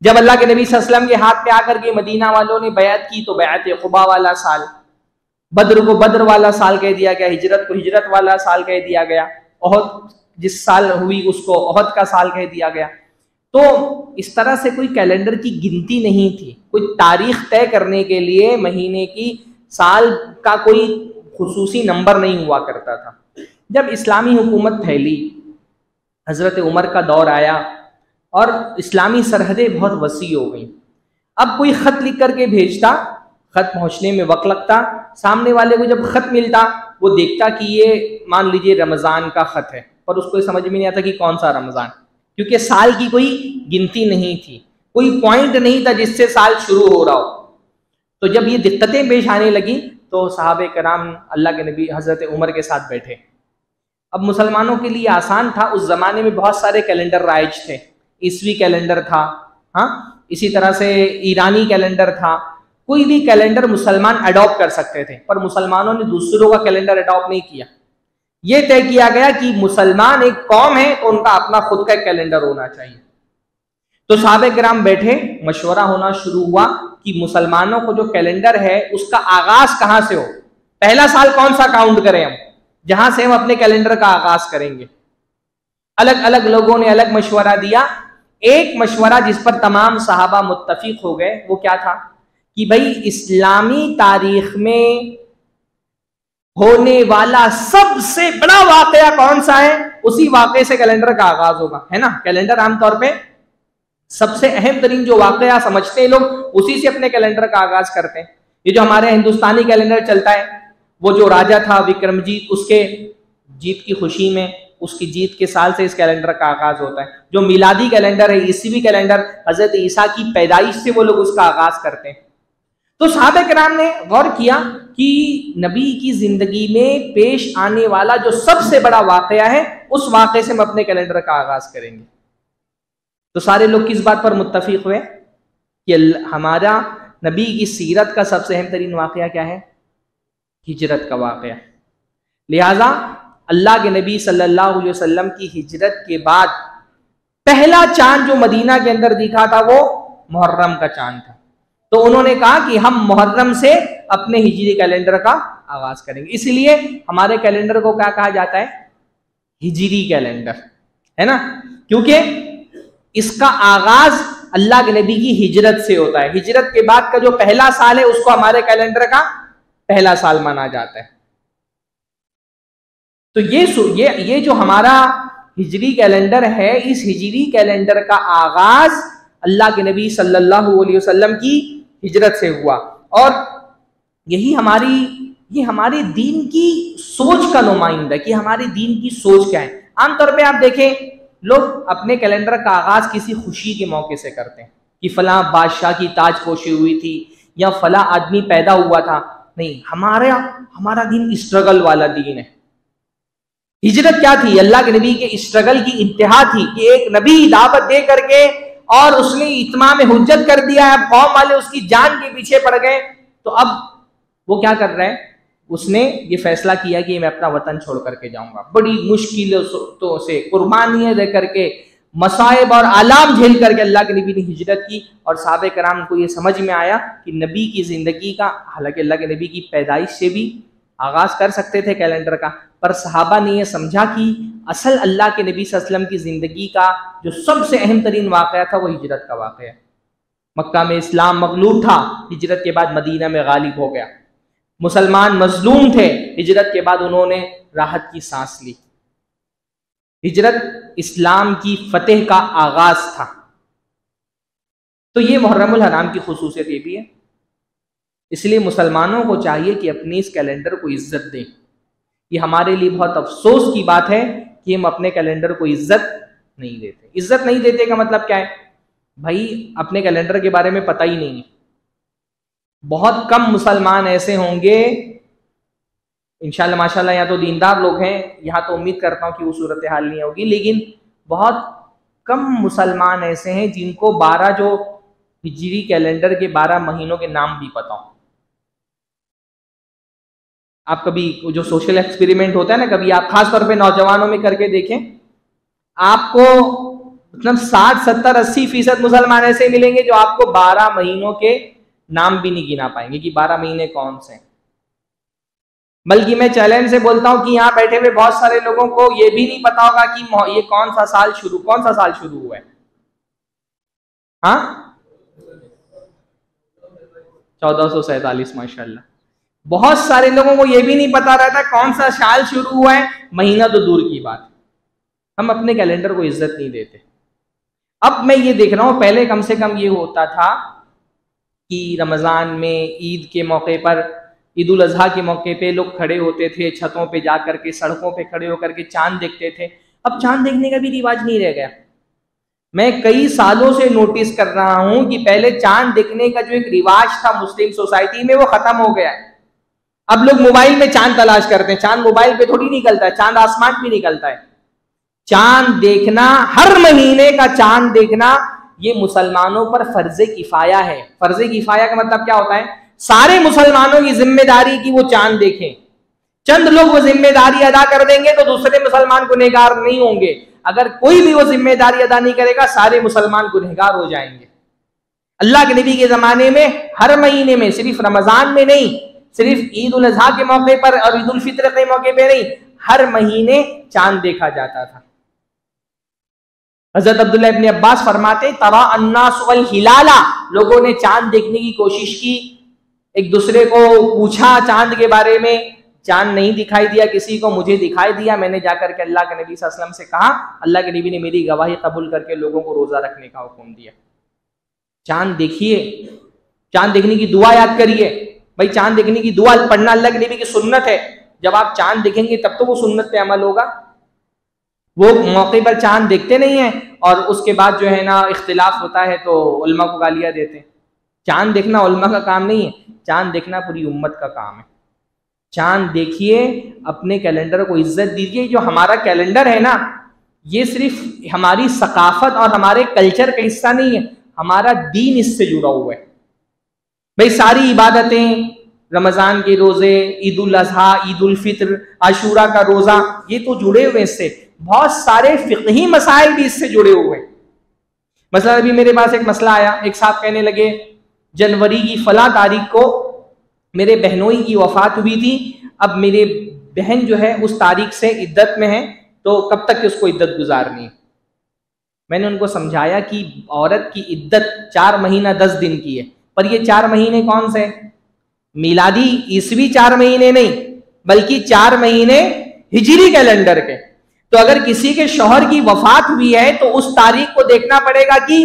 जब अल्लाह के नबी सल्लल्लाहु अलैहि वसल्लम के हाथ पे आकर के मदीना वालों ने बैअत की तो बैअत क़ुबा वाला साल। बद्र को बद्र वाला साल कह दिया गया, हिजरत को हिजरत वाला साल कह दिया गया, ओहद जिस साल हुई उसको ओहद का साल कह दिया गया। तो इस तरह से कोई कैलेंडर की गिनती नहीं थी, कोई तारीख तय करने के लिए महीने की, साल का कोई खुसूसी नंबर नहीं हुआ करता था। जब इस्लामी हुकूमत फैली, हज़रत उमर का दौर आया और इस्लामी सरहदें बहुत वसी हो गई। अब कोई ख़त लिख करके भेजता, ख़त पहुँचने में वक्त लगता, सामने वाले को जब ख़त मिलता वो देखता कि ये मान लीजिए रमज़ान का ख़त है, पर उसको समझ में नहीं आता कि कौन सा रमज़ान, क्योंकि साल की कोई गिनती नहीं थी, कोई पॉइंट नहीं था जिससे साल शुरू हो रहा हो। तो जब ये दिक्कतें पेश आने लगी तो सहाबे कराम अल्लाह के नबी हज़रत उमर के साथ बैठे। अब मुसलमानों के लिए आसान था, उस ज़माने में बहुत सारे कैलेंडर राइज थे। ईसवी कैलेंडर था, हाँ, इसी तरह से ईरानी कैलेंडर था। कोई भी कैलेंडर मुसलमान अडॉप्ट कर सकते थे, पर मुसलमानों ने दूसरों का कैलेंडर अडॉप्ट नहीं किया। ये तय किया गया कि मुसलमान एक कौम है तो उनका अपना खुद का कैलेंडर होना चाहिए। तो सहाबे किराम बैठे, मशवरा होना शुरू हुआ कि मुसलमानों को जो कैलेंडर है उसका आगाज कहां से हो, पहला साल कौन सा काउंट करें हम, जहां से हम अपने कैलेंडर का आगाज करेंगे। अलग अलग लोगों ने अलग मशवरा दिया। एक मशवरा जिस पर तमाम सहाबा मुत्तफिक हो गए वो क्या था कि भाई इस्लामी तारीख में होने वाला सबसे बड़ा वाकया कौन सा है, उसी वाक़े से कैलेंडर का आगाज होगा, है ना। कैलेंडर आमतौर पे सबसे अहम तरीन जो वाक़या समझते हैं लोग, उसी से अपने कैलेंडर का आगाज करते हैं। ये जो हमारे हिंदुस्तानी कैलेंडर चलता है, वो जो राजा था विक्रमजीत, उसके जीत की खुशी में, उसकी जीत के साल से इस कैलेंडर का आगाज होता है। जो मिलादी कैलेंडर है, ईसवी कैलेंडर, हजरत ईसा की पैदाइश से वो लोग उसका आगाज करते हैं। तो सहाबा किराम ने गौर किया कि नबी की जिंदगी में पेश आने वाला जो सबसे बड़ा वाकया है, उस वाकये से हम अपने कैलेंडर का आगाज करेंगे। तो सारे लोग किस बात पर मुत्तफिक हुए कि हमारा नबी की सीरत का सबसे अहम तरीन वाकया क्या है? हिजरत का वाकया। लिहाजा अल्लाह के नबी सल्लल्लाहु अलैहि वसल्लम की हिजरत के बाद पहला चांद जो मदीना के अंदर दिखा था वो मुहर्रम का चांद था। तो उन्होंने कहा कि हम मुहर्रम से अपने हिजरी कैलेंडर का आगाज करेंगे। इसलिए हमारे कैलेंडर को क्या कहा जाता है? हिजरी कैलेंडर, है ना, क्योंकि इसका आगाज अल्लाह के नबी की हिजरत से होता है। हिजरत के बाद का जो पहला साल है उसको हमारे कैलेंडर का पहला साल माना जाता है। तो ये जो हमारा हिजरी कैलेंडर है, इस हिजरी कैलेंडर का आगाज अल्लाह के नबी सल्लल्लाहु अलैहि वसल्लम की हिजरत से हुआ। और यही हमारे दीन की सोच का नुमाइंदा है कि हमारे दीन की सोच क्या है। आमतौर पे आप देखें, लोग अपने कैलेंडर का आगाज किसी खुशी के मौके से करते हैं कि फला बादशाह की ताजपोशी हुई थी या फला आदमी पैदा हुआ था। नहीं, हमारा दीन स्ट्रगल वाला दीन है। हिजरत क्या थी? अल्लाह के नबी के स्ट्रगल की इंतहा थी कि एक नबी दावत दे करके और उसने इत्माम हुज्जत कर दिया है, अब कौम वाले उसकी जान के पीछे पड़ गए। तो अब वो क्या कर रहा है? उसने ये फैसला किया कि मैं अपना वतन छोड़ करके जाऊंगा। बड़ी मुश्किलों से कुर्बानियां दे करके, मसाइब और आलाम झेल करके अल्लाह के नबी ने हिजरत की। और साहबे कराम को ये समझ में आया कि नबी की जिंदगी का, हालांकि अल्लाह के नबी की पैदाइश से भी आगाज कर सकते थे कैलेंडर का, पर सहाबा ने यह समझा कि असल अल्लाह के नबी सल्लल्लाहु अलैहि वसल्लम की जिंदगी का जो सबसे अहम तरीन वाकया था वो हिजरत का वाकया। मक्का में इस्लाम मगलूब था, हिजरत के बाद मदीना में गालिब हो गया। मुसलमान मजलूम थे, हिजरत के बाद उन्होंने राहत की सांस ली। हिजरत इस्लाम की फतेह का आगाज था। तो ये मुहर्रमुल हराम की खुसूसियत ये भी है। इसलिए मुसलमानों को चाहिए कि अपने इस कैलेंडर को इज्जत दें। ये हमारे लिए बहुत अफसोस की बात है कि हम अपने कैलेंडर को इज्जत नहीं देते। इज्जत नहीं देते का मतलब क्या है? भाई अपने कैलेंडर के बारे में पता ही नहीं है। बहुत कम मुसलमान ऐसे होंगे, इंशाल्लाह माशाल्लाह यहाँ तो दीनदार लोग हैं, यहाँ तो उम्मीद करता हूँ कि वो सूरत हाल नहीं होगी, लेकिन बहुत कम मुसलमान ऐसे हैं जिनको 12 जो हिजरी कैलेंडर के 12 महीनों के नाम भी पता हो। आप कभी जो सोशल एक्सपेरिमेंट होता है ना, कभी आप खास तौर पे नौजवानों में करके देखें, आपको मतलब 60, 70, 80% मुसलमान ऐसे मिलेंगे जो आपको 12 महीनों के नाम भी नहीं गिना पाएंगे कि 12 महीने कौन से। बल्कि मैं चैलेंज से बोलता हूं कि यहाँ बैठे हुए बहुत सारे लोगों को ये भी नहीं पता होगा कि ये कौन सा साल शुरू हुआ है। हाँ, 1447 माशाल्लाह। बहुत सारे लोगों को ये भी नहीं पता रहता कौन सा साल शुरू हुआ है, महीना तो दूर की बात। हम अपने कैलेंडर को इज्जत नहीं देते। अब मैं ये देख रहा हूं, पहले कम से कम ये होता था कि रमजान में, ईद के मौके पर, ईद उल अजहा के मौके पे लोग खड़े होते थे छतों पे जा करके, सड़कों पे खड़े होकर के चांद देखते थे। अब चांद देखने का भी रिवाज नहीं रह गया। मैं कई सालों से नोटिस कर रहा हूं कि पहले चांद देखने का जो एक रिवाज था मुस्लिम सोसाइटी में, वो खत्म हो गया है। अब लोग मोबाइल में चांद तलाश करते हैं। चांद मोबाइल पे थोड़ी निकलता है, चांद आसमान पे निकलता है। चांद देखना, हर महीने का चांद देखना, ये मुसलमानों पर फर्जे किफाया है। फर्जे किफाया का मतलब क्या होता है? सारे मुसलमानों की जिम्मेदारी की वो चांद देखें। चंद लोग वो जिम्मेदारी अदा कर देंगे तो दूसरे मुसलमान गुनहगार नहीं होंगे। अगर कोई भी वो जिम्मेदारी अदा नहीं करेगा, सारे मुसलमान गुनहगार हो जाएंगे। अल्लाह के नबी के जमाने में हर महीने में, सिर्फ रमजान में नहीं, सिर्फ ईद उल अजहा के मौके पर और ईद उल फित्र के मौके पर नहीं, हर महीने चांद देखा जाता था। हजरत अब्दुल्लाह इब्न अब्बास फरमाते, तरा अन्नास वल हिलाला, लोगों ने चांद देखने की कोशिश की, एक दूसरे को पूछा चांद के बारे में, चांद नहीं दिखाई दिया किसी को, मुझे दिखाई दिया। मैंने जाकर के अल्लाह के नबी सल्लल्लाहु अलैहि वसल्लम से कहा, अल्लाह के नबी ने मेरी गवाही कबूल करके लोगों को रोजा रखने का हुक्म दिया। चांद देखिए, चांद देखने की दुआ याद करिए भाई। चांद देखने की दुआ पढ़ना अल्लाह के नबी की सुन्नत है। जब आप चांद देखेंगे तब तो वो सुन्नत पे अमल होगा। वो मौके पर चांद देखते नहीं है और उसके बाद जो है ना इख्तिलाफ होता है तो उल्मा को गालियां देते हैं। चांद देखना उल्मा का काम नहीं है, चांद देखना पूरी उम्मत का काम है। चांद देखिए, अपने कैलेंडर को इज्जत दीजिए। जो हमारा कैलेंडर है ना, ये सिर्फ हमारी सकाफत और हमारे कल्चर का हिस्सा नहीं है, हमारा दीन इससे जुड़ा हुआ है भाई। सारी इबादतें, रमजान के रोजे, ईद उल अजहा, ईद उल फित्र, आशूरा का रोजा, ये तो जुड़े हुए इससे। बहुत सारे फिक़ही मसाइल भी इससे जुड़े हुए हैं। मसला अभी मेरे पास एक मसला आया, एक साहब कहने लगे जनवरी की फला तारीख को मेरे बहनोई की वफात हुई थी, अब मेरे बहन जो है उस तारीख से इद्दत में है, तो कब तक उसको इद्दत गुजारनी है। मैंने उनको समझाया कि औरत की इद्दत 4 महीना 10 दिन की है, पर ये 4 महीने कौन से? मिलादी ईसवी 4 महीने नहीं, बल्कि 4 महीने हिजरी कैलेंडर के। तो अगर किसी के शौहर की वफात हुई है तो उस तारीख को देखना पड़ेगा कि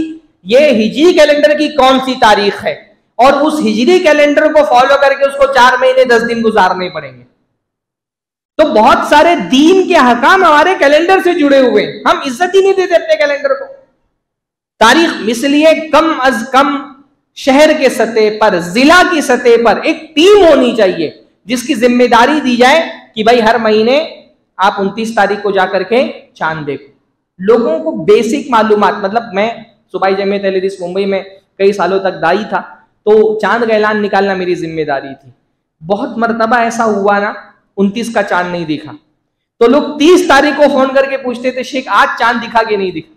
ये हिजरी कैलेंडर की कौन सी तारीख है, और उस हिजरी कैलेंडर को फॉलो करके उसको 4 महीने 10 दिन गुजारने पड़ेंगे। तो बहुत सारे दीन के हकाम हमारे कैलेंडर से जुड़े हुए हैं, हम इज्जत ही नहीं देते अपने कैलेंडर को। तारीख इसलिए कम अज कम शहर के सतह पर, जिला की सतह पर एक टीम होनी चाहिए जिसकी जिम्मेदारी दी जाए कि भाई हर महीने आप 29 तारीख को जाकर के चांद देखो। लोगों को बेसिक मालूमात, मतलब मैं सूबाई जमीयत अहले हदीस मुंबई में कई सालों तक दाई था, तो चांद का ऐलान निकालना मेरी जिम्मेदारी थी। बहुत मरतबा ऐसा हुआ ना 29 का चांद नहीं दिखा, तो लोग 30 तारीख को फोन करके पूछते थे शेख आज चांद दिखा कि नहीं दिखा।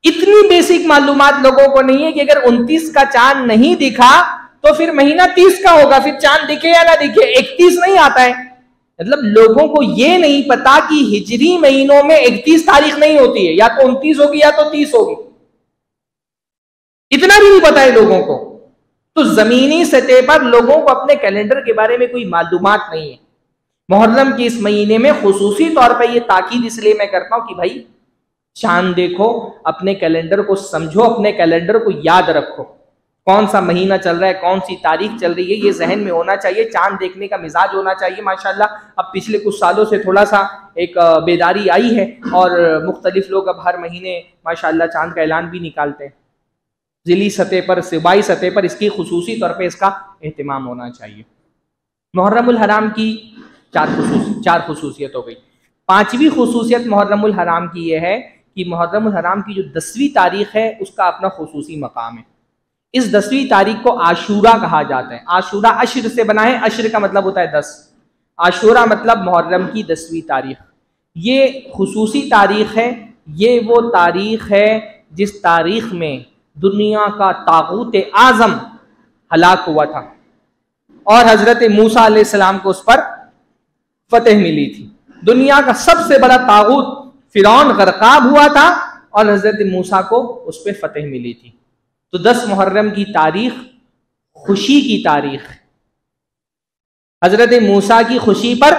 इतनी बेसिक मालूमात लोगों को नहीं है कि अगर 29 का चांद नहीं दिखा तो फिर महीना 30 का होगा, फिर चांद दिखे या ना दिखे, 31 नहीं आता है। मतलब लोगों को यह नहीं पता कि हिजरी महीनों में 31 तारीख नहीं होती है, या तो 29 होगी या तो 30 होगी, इतना भी नहीं पता है लोगों को। तो जमीनी सतह पर लोगों को अपने कैलेंडर के बारे में कोई मालूमात नहीं है। मुहर्रम के इस महीने में खुसूसी तौर पर यह ताकीद इसलिए मैं करता हूं कि भाई चांद देखो, अपने कैलेंडर को समझो, अपने कैलेंडर को याद रखो, कौन सा महीना चल रहा है, कौन सी तारीख चल रही है, ये जहन में होना चाहिए। चांद देखने का मिजाज होना चाहिए। माशाल्लाह अब पिछले कुछ सालों से थोड़ा सा एक बेदारी आई है और मुख्तलिफ लोग अब हर महीने माशाल्लाह चांद का ऐलान भी निकालते हैं। जिली सतह पर, सूबाई सतह पर इसकी खुसूसी तौर पर इसका एहतमाम होना चाहिए। मुहर्रमुल हराम की 4 खुसूसियत हो गई। 5वीं खुसूसियत मुहर्रमुल हराम की यह है कि मुहर्रमुल हराम की जो 10वीं तारीख है उसका अपना खुसूसी मकाम है। इस 10वीं तारीख को आशूरा कहा जाता है। आशूरा अश्र से बना है, अश्र का मतलब होता है 10, आशूरा मतलब मुहर्रम की 10वीं तारीख। ये खुसूसी तारीख है, ये वो तारीख है जिस तारीख में दुनिया का तागूत आज़म हलाक हुआ था और हजरत मूसा अलैहिस्सलाम को उस पर फतेह मिली थी। दुनिया का सबसे बड़ा तागूत फिरौन गरकाब हुआ था और हजरत मूसा को उस पर फतेह मिली थी। तो 10 मुहर्रम की तारीख खुशी की तारीख, हजरत मूसा की खुशी पर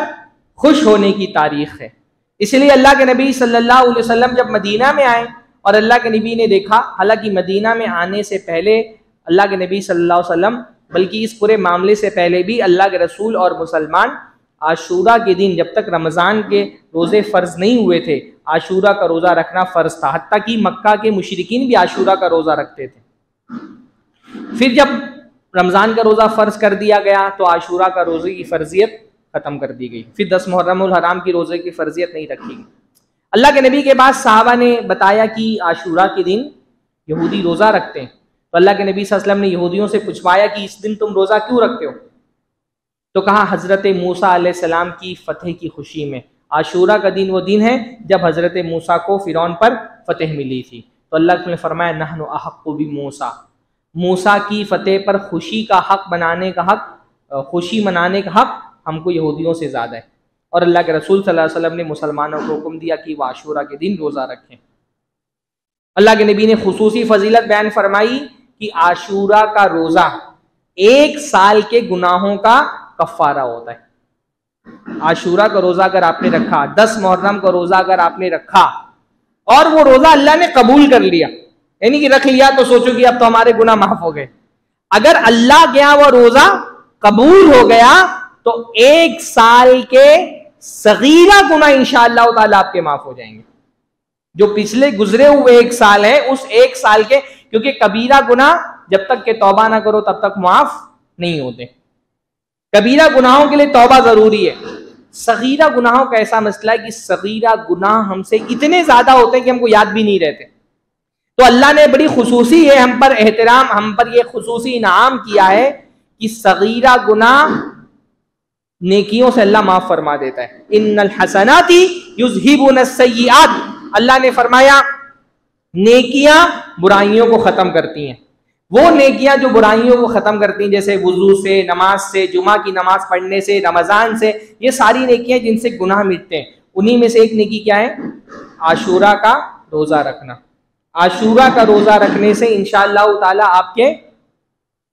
खुश होने की तारीख है। इसलिए अल्लाह के नबी सल्लल्लाहु अलैहि वसल्लम जब मदीना में आए और अल्लाह के नबी ने देखा, हालांकि मदीना में आने से पहले अल्लाह के नबी सल्लल्लाहु अलैहि वसल्लम, बल्कि इस पूरे मामले से पहले भी अल्लाह के रसूल और मुसलमान आशूरा के दिन, जब तक रमज़ान के रोज़े फ़र्ज नहीं हुए थे, आशूरा का रोज़ा रखना फ़र्ज था। हत्ता कि मक्का के मुशरिकीन भी आशूरा का रोज़ा रखते थे। फिर जब रमज़ान का रोज़ा फ़र्ज कर दिया गया तो आशूरा का रोज़े की फ़र्जियत ख़त्म कर दी गई। फिर 10 मुहर्रमुल हराम की रोज़े की फ़र्जियत नहीं रखी गई। अल्लाह के नबी के बाद सहाबा ने बताया कि आशूरा के दिन यहूदी रोज़ा रखते हैं, तो अल्लाह के नबी सल्लल्लाहु अलैहि वसल्लम ने यहूदियों से पूछवाया कि इस दिन तुम रोज़ा क्यों रखते हो? तो कहा हज़रत मूसा अलैहिस्सलाम की फ़तेह की खुशी में। आशूरा का दिन वो दिन है जब हज़रत मूसा को फ़िरौन पर फ़तेह मिली थी। तो अल्लाह ने फरमाया नहनु अहक्कु बि मूसा, मूसा की फ़तेह पर खुशी का हक बनाने का हक, खुशी मनाने का हक हमको यहूदियों से ज़्यादा है। और अल्लाह के रसूल सल्लल्लाहु अलैहि वसल्लम ने मुसलमानों को हुक्म दिया कि वह आशूरा के दिन रोज़ा रखें। अल्लाह के नबी ने खुसूसी फजीलत बयान फरमाई कि आशूरा का रोज़ा 1 साल के गुनाहों का कफ़ारा होता है। आशूरा का रोजा अगर आपने रखा, 10 मुहर्रम का रोजा अगर आपने रखा और वो रोजा अल्लाह ने कबूल कर लिया, यानी कि रख लिया तो सोचो कि अब तो हमारे गुनाह माफ हो गए। अगर अल्लाह के यहाँ वो रोजा कबूल हो गया तो 1 साल के सगीरा गुनाह इंशाअल्लाह ताला आपके माफ हो जाएंगे। जो पिछले गुजरे हुए 1 साल है, उस 1 साल के, क्योंकि कबीरा गुनाह जब तक के तौबा ना करो तब तक माफ नहीं होते। कबीरा गुनाहों के लिए तौबा जरूरी है। सगीरा गुनाहों का ऐसा मसला है कि सगीरा गुनाह हमसे इतने ज्यादा होते हैं कि हमको याद भी नहीं रहते। तो अल्लाह ने बड़ी खुसूसी है हम पर एहतराम, हम पर यह खुसूसी इनाम किया है कि सगीरा गुनाह नेकियों से अल्लाह माफ फरमा देता है। इन्नल हसनाती युज़हिबुनस सय्यिआत, अल्लाह ने फरमाया नेकियां बुराइयों को खत्म करती हैं। वो नेकियां जो बुराइयों को खत्म करती हैं, जैसे वुजू से, नमाज से, जुमा की नमाज पढ़ने से, रमजान से, ये सारी नेकियां जिनसे गुनाह मिटते हैं, उन्हीं में से एक नेकी क्या है? आशूरा का रोजा रखना। आशूरा का रोजा रखने से इंशाअल्लाह ताला आपके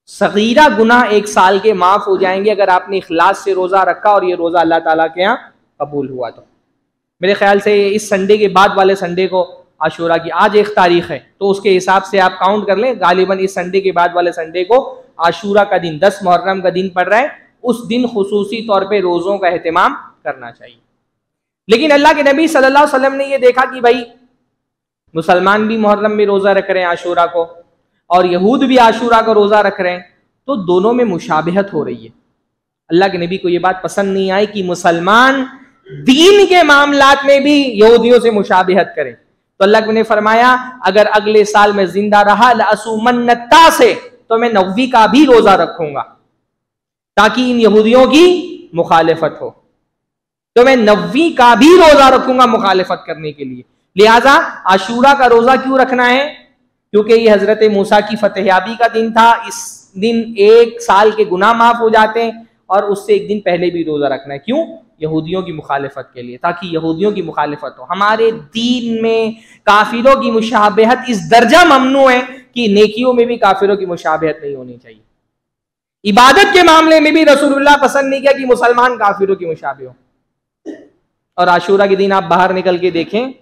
सगीरा गुनाह 1 साल के माफ हो जाएंगे, अगर आपने इखलास से रोजा रखा और ये रोजा अल्लाह ताला के यहाँ कबूल हुआ। तो मेरे ख्याल से इस संडे के बाद वाले संडे को आशूरा की, आज 1 तारीख है तो उसके हिसाब से आप काउंट कर लें, गालिबन इस संडे के बाद वाले संडे को आशूरा का दिन, 10 मुहर्रम का दिन पड़ रहा है। उस दिन खुसूसी तौर पे रोज़ों का एहतमाम करना चाहिए। लेकिन अल्लाह के नबी सल्लल्लाहु अलैहि वसल्लम ने ये देखा कि भाई मुसलमान भी मुहर्रम में रोज़ा रख रहे हैं आशूरा को, और यहूद भी आशूरा का रोज़ा रख रहे हैं, तो दोनों में मुशाबहत हो रही है। अल्लाह के नबी को ये बात पसंद नहीं आई कि मुसलमान दीन के मामलात में भी यहूदियों से मुशाबहत करें। तो अल्लाह ने फरमाया अगर अगले साल में जिंदा रहा लअसूमन्नता से, तो मैं 9वीं का भी रोजा रखूंगा ताकि इन यहूदियों की मुखालिफत हो। तो मैं 9वीं का भी रोजा रखूंगा मुखालिफत करने के लिए। लिहाजा आशूरा का रोजा क्यों रखना है? क्योंकि ये हजरत मूसा की फतेहयाबी का दिन था। इस दिन 1 साल के गुनाह माफ हो जाते हैं, और उससे 1 दिन पहले भी रोजा रखना है। क्यों? यहूदियों की मुखालिफत के लिए, ताकि यहूदियों की मुखालिफत हो। हमारे दीन में काफिरों की मुशाबहत इस दर्जा ममनू है कि नेकियों में भी काफिरों की मुशाबहत नहीं होनी चाहिए। इबादत के मामले में भी रसूलुल्लाह पसंद नहीं किया कि मुसलमान काफिरों की मुशाबह हो। और आशूरा के दिन आप बाहर निकल के देखें,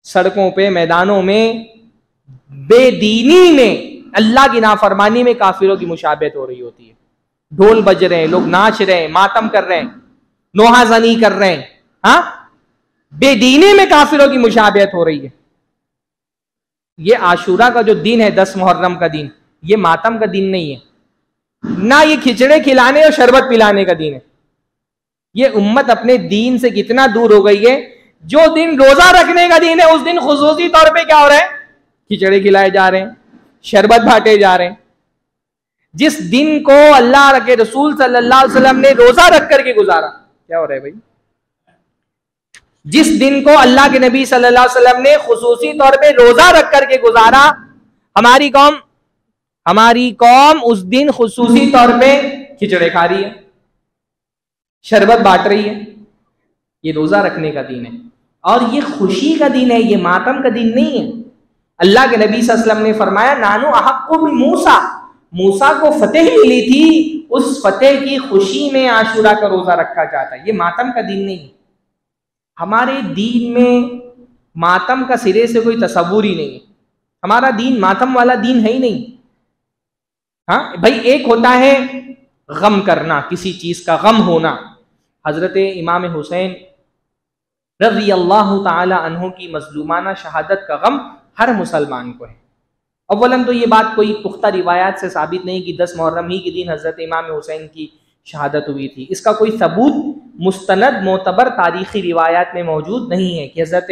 सड़कों पे, मैदानों में, बेदीनी में, अल्लाह की नाफरमानी में काफिरों की मुशाबहत हो रही होती है। ढोल बज रहे हैं, लोग नाच रहे हैं, मातम कर रहे हैं, नोहाजनी कर रहे हैं। हाँ, बेदीनी में काफिरों की मुशाबहत हो रही है। ये आशूरा का जो दिन है, 10 मुहर्रम का दिन, ये मातम का दिन नहीं है, ना ये खिचड़े खिलाने और शरबत पिलाने का दिन है। ये उम्मत अपने दीन से कितना दूर हो गई है। जो दिन रोजा रखने का दिन है, उस दिन खुसूसी तौर पे क्या हो रहा है? खिचड़े खिलाए जा रहे हैं, शरबत बांटे जा रहे हैं। जिस दिन को अल्लाह के रसूल सल्लल्लाहु अलैहि वसल्लम ने रोजा रख करके गुजारा, क्या हो रहा है भाई? जिस दिन को अल्लाह के नबी सल्लल्लाहु अलैहि वसल्लम ने खुसूसी तौर पे रोजा रख करके गुजारा, हमारी कौम उस दिन खुसूसी तौर पे खिचड़े खा रही है, शरबत बांट रही है। ये रोजा रखने का दिन है और ये खुशी का दिन है, ये मातम का दिन नहीं है। अल्लाह के नबी सल्लल्लाहु अलैहि वसल्लम ने फरमाया नानु अहक्कु बि मूसा को फतेह मिली थी, उस फतेह की खुशी में आशूरा का रोजा रखा जाता है। ये मातम का दिन नहीं है। हमारे दीन में मातम का सिरे से कोई तसव्वुर ही नहीं है। हमारा दीन मातम वाला दीन है ही नहीं। हाँ भाई, एक होता है गम करना, किसी चीज का गम होना। हजरत इमाम हुसैन रज़ी अल्लाह ताला अन्हु की मजलूमाना शहादत का गम हर मुसलमान को है। अव्वलन तो ये बात कोई पुख्ता रिवायात से साबित नहीं कि 10 मुहर्रम ही के दिन हजरत इमाम हुसैन की शहादत हुई थी। इसका कोई सबूत मुस्तनद मोतबर तारीखी रिवायात में मौजूद नहीं है कि हजरत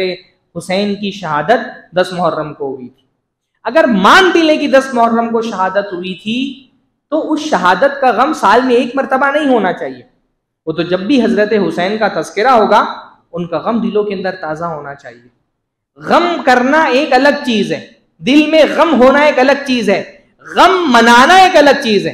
हुसैन की शहादत 10 मुहर्रम को हुई थी। अगर मान भी लें कि 10 मुहर्रम को शहादत हुई थी, तो उस शहादत का गम साल में 1 मरतबा नहीं होना चाहिए। वो तो जब भी हजरत हुसैन का तस्करा होगा, उनका गम दिलों के अंदर ताज़ा होना चाहिए। गम करना एक अलग चीज है, दिल में गम होना एक अलग चीज है, गम मनाना एक अलग चीज है।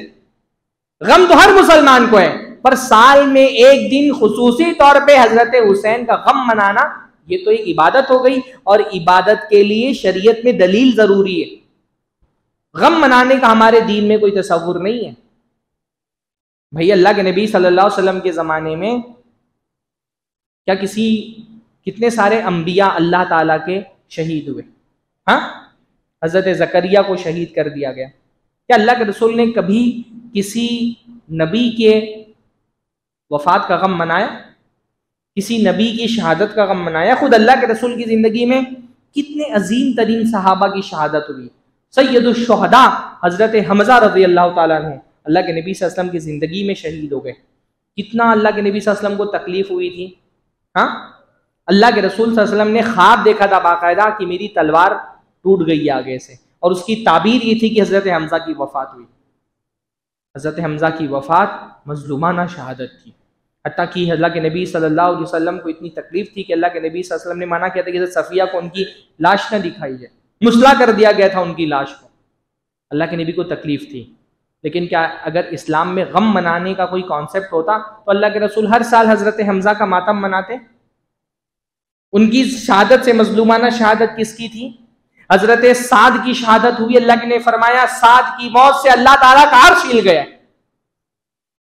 गम तो हर मुसलमान को है, पर साल में 1 दिन खुसूसी तौर पे हजरत हुसैन का गम मनाना, ये तो एक इबादत हो गई, और इबादत के लिए शरीयत में दलील जरूरी है। गम मनाने का हमारे दीन में कोई तसव्वुर नहीं है। भाई अल्लाह के नबी सल्लल्लाहु अलैहि वसल्लम के ज़माने में क्या कितने सारे अंबिया अल्लाह ताला के शहीद हुए। हाँ, हज़रत ज़करिया को शहीद कर दिया गया। क्या अल्लाह के रसूल ने कभी किसी नबी के वफ़ात का गम मनाया? किसी नबी की शहादत का गम मनाया? खुद अल्लाह के रसूल की ज़िंदगी में कितने अजीम तरीन सहाबा की शहादत हुई। सैयदुश शुहदा हज़रत हमज़ा रज़ी अल्लाह ताला अन्हु अल्लाह के नबी सल्लल्लाहु अलैहि वसल्लम की ज़िंदगी में शहीद हो गए। कितना अल्लाह के नबी सल्लल्लाहु अलैहि वसल्लम को तकलीफ़ हुई थी। हाँ, अल्लाह के रसूल सल्लल्लाहु अलैहि वसल्लम ने ख्वाब देखा था बाकायदा कि मेरी तलवार टूट गई आगे से, और उसकी ताबीर ये थी कि हज़रत हमज़ा की वफ़ात हुई। हज़रत हमज़ा की वफ़ात मज़लूमाना शहादत थी। हत्ता कि अल्लाह के नबी सल्लल्लाहु अलैहि वसल्लम को इतनी तकलीफ थी कि अल्लाह के नबी सल्लल्लाहु अलैहि वसल्लम ने मना किया था कि सफ़िया को उनकी लाश न दिखाई जाए, मुसला कर दिया गया था उनकी लाश को। अल्लाह के नबी को तकलीफ थी। लेकिन क्या अगर इस्लाम में गम मनाने का कोई कॉन्सेप्ट होता तो अल्लाह के रसूल हर साल हज़रत हमज़ा का मातम मनाते? उनकी शहादत से मजलूमाना शहादत किसकी थी? हज़रत साद की शहादत हुई। अल्लाह ने फरमाया साद की मौत से अल्लाह ताला का अर्श हिल गया।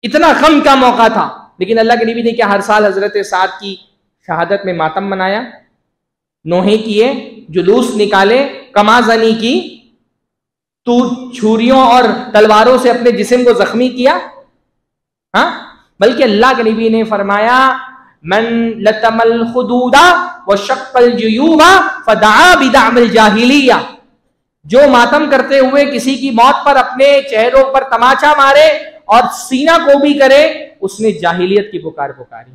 इतना गम का मौका था, लेकिन अल्लाह के नबी ने क्या हर साल हज़रत साद की शहादत में मातम मनाया? नोहे किए, जुलूस निकाले, कमाजनी की, तू छुरियों और तलवारों से अपने जिस्म को जख्मी किया? हाँ, बल्कि अल्लाह के नबी ने फरमाया मन लतमल खुदूदा व शक्कल जुयूबा फदआ बिदअमिल जाहिलिया, जो मातम करते हुए किसी की मौत पर अपने चेहरों पर तमाचा मारे और सीना को भी करे, उसने जाहिलियत की पुकार पुकारी।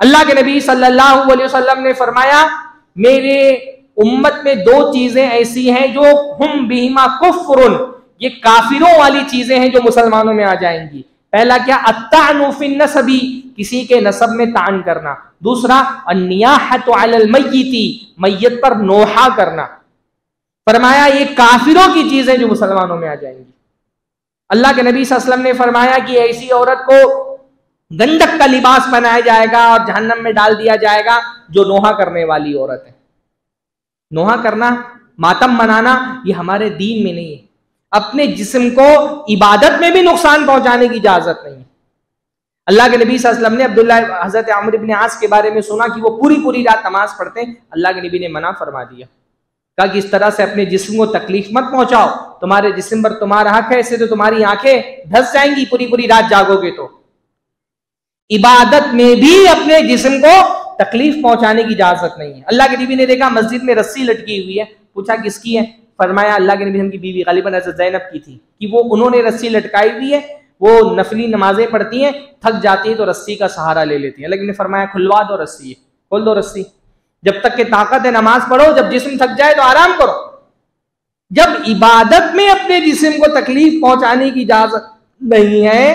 अल्लाह के नबी सल्लल्लाहु अलैहि वसल्लम ने फरमाया मेरे उम्मत में दो चीजें ऐसी हैं जो हुम बिहिमा कुफ्रुन, ये काफिरों वाली चीजें हैं जो मुसलमानों में आ जाएंगी। पहला क्या? अत्तानु फिन नसबी, किसी के नसब में तान करना। दूसरा अन्नियाहतु अलल मय्यिती, मय्यत पर नोहा करना। फरमाया ये काफिरों की चीजें जो मुसलमानों में आ जाएंगी। अल्लाह के नबी सल्लल्लाहु अलैहि वसल्लम ने फरमाया कि ऐसी औरत को गंधक का लिबास बनाया जाएगा और जहन्नम में डाल दिया जाएगा जो नोहा करने वाली औरत है। नोहा करना, मातम मनाना, ये हमारे दीन में नहीं है। अपने जिस्म को इबादत में भी नुकसान पहुंचाने की इजाजत नहीं है। अल्लाह के नबी सल्लल्लाहु अलैहि वसल्लम ने अब्दुल्ला हज़रत अम्र इब्न आस के बारे में सुना कि वो पूरी पूरी रात नमाज पढ़ते हैं। अल्लाह के नबी ने मना फरमा दिया, कहा कि इस तरह से अपने जिस्म को तकलीफ मत पहुंचाओ, तुम्हारे जिस्म पर तुम्हारा हक है, इससे तो तुम्हारी आंखें धंस जाएंगी पूरी पूरी रात जागोगे तो। इबादत में भी अपने जिस्म को तकलीफ पहुंचाने की इजाजत नहीं है। अल्लाह के नबी ने देखा मस्जिद में रस्सी लटकी हुई है, पूछा किसकी है? फरमाया अल्लाह के नबी की बीवी गालिबन हज़रत ज़ैनब की थी कि वो उन्होंने रस्सी लटकाई हुई है, वो नफली नमाजें पढ़ती हैं, थक जाती है तो रस्सी का सहारा ले लेती है। अल्लाह ने फरमाया खुलवा दो रस्सी, खोल दो रस्सी, जब तक के ताकत है नमाज पढ़ो, जब जिस्म थक जाए तो आराम करो। जब इबादत में अपने जिस्म को तकलीफ पहुंचाने की इजाजत नहीं है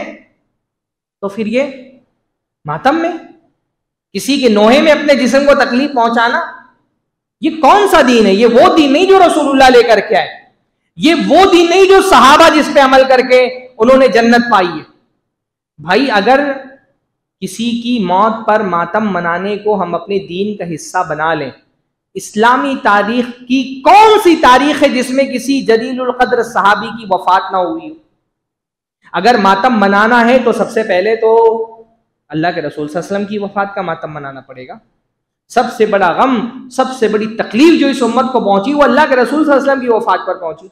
तो फिर ये मातम में, किसी के नोहे में अपने जिस्म को तकलीफ पहुंचाना, ये कौन सा दीन है? ये वो दीन नहीं जो रसूलुल्लाह लेकर के आए, ये वो दीन नहीं जो सहाबा जिस पे अमल करके उन्होंने जन्नत पाई है। भाई अगर किसी की मौत पर मातम मनाने को हम अपने दीन का हिस्सा बना लें, इस्लामी तारीख की कौन सी तारीख है जिसमें किसी जलीलुल कद्र सहाबी की वफात ना हुई हो? अगर मातम मनाना है तो सबसे पहले तो अल्लाह के रसूल सल्लल्लाहु अलैहि वसल्लम की वफात का मातम मनाना पड़ेगा। सबसे बड़ा गम, सबसे बड़ी तकलीफ जो इस उम्मत को पहुंची वो अल्लाह के रसूल सल्लल्लाहु अलैहि वसल्लम की वफात पर पहुंची।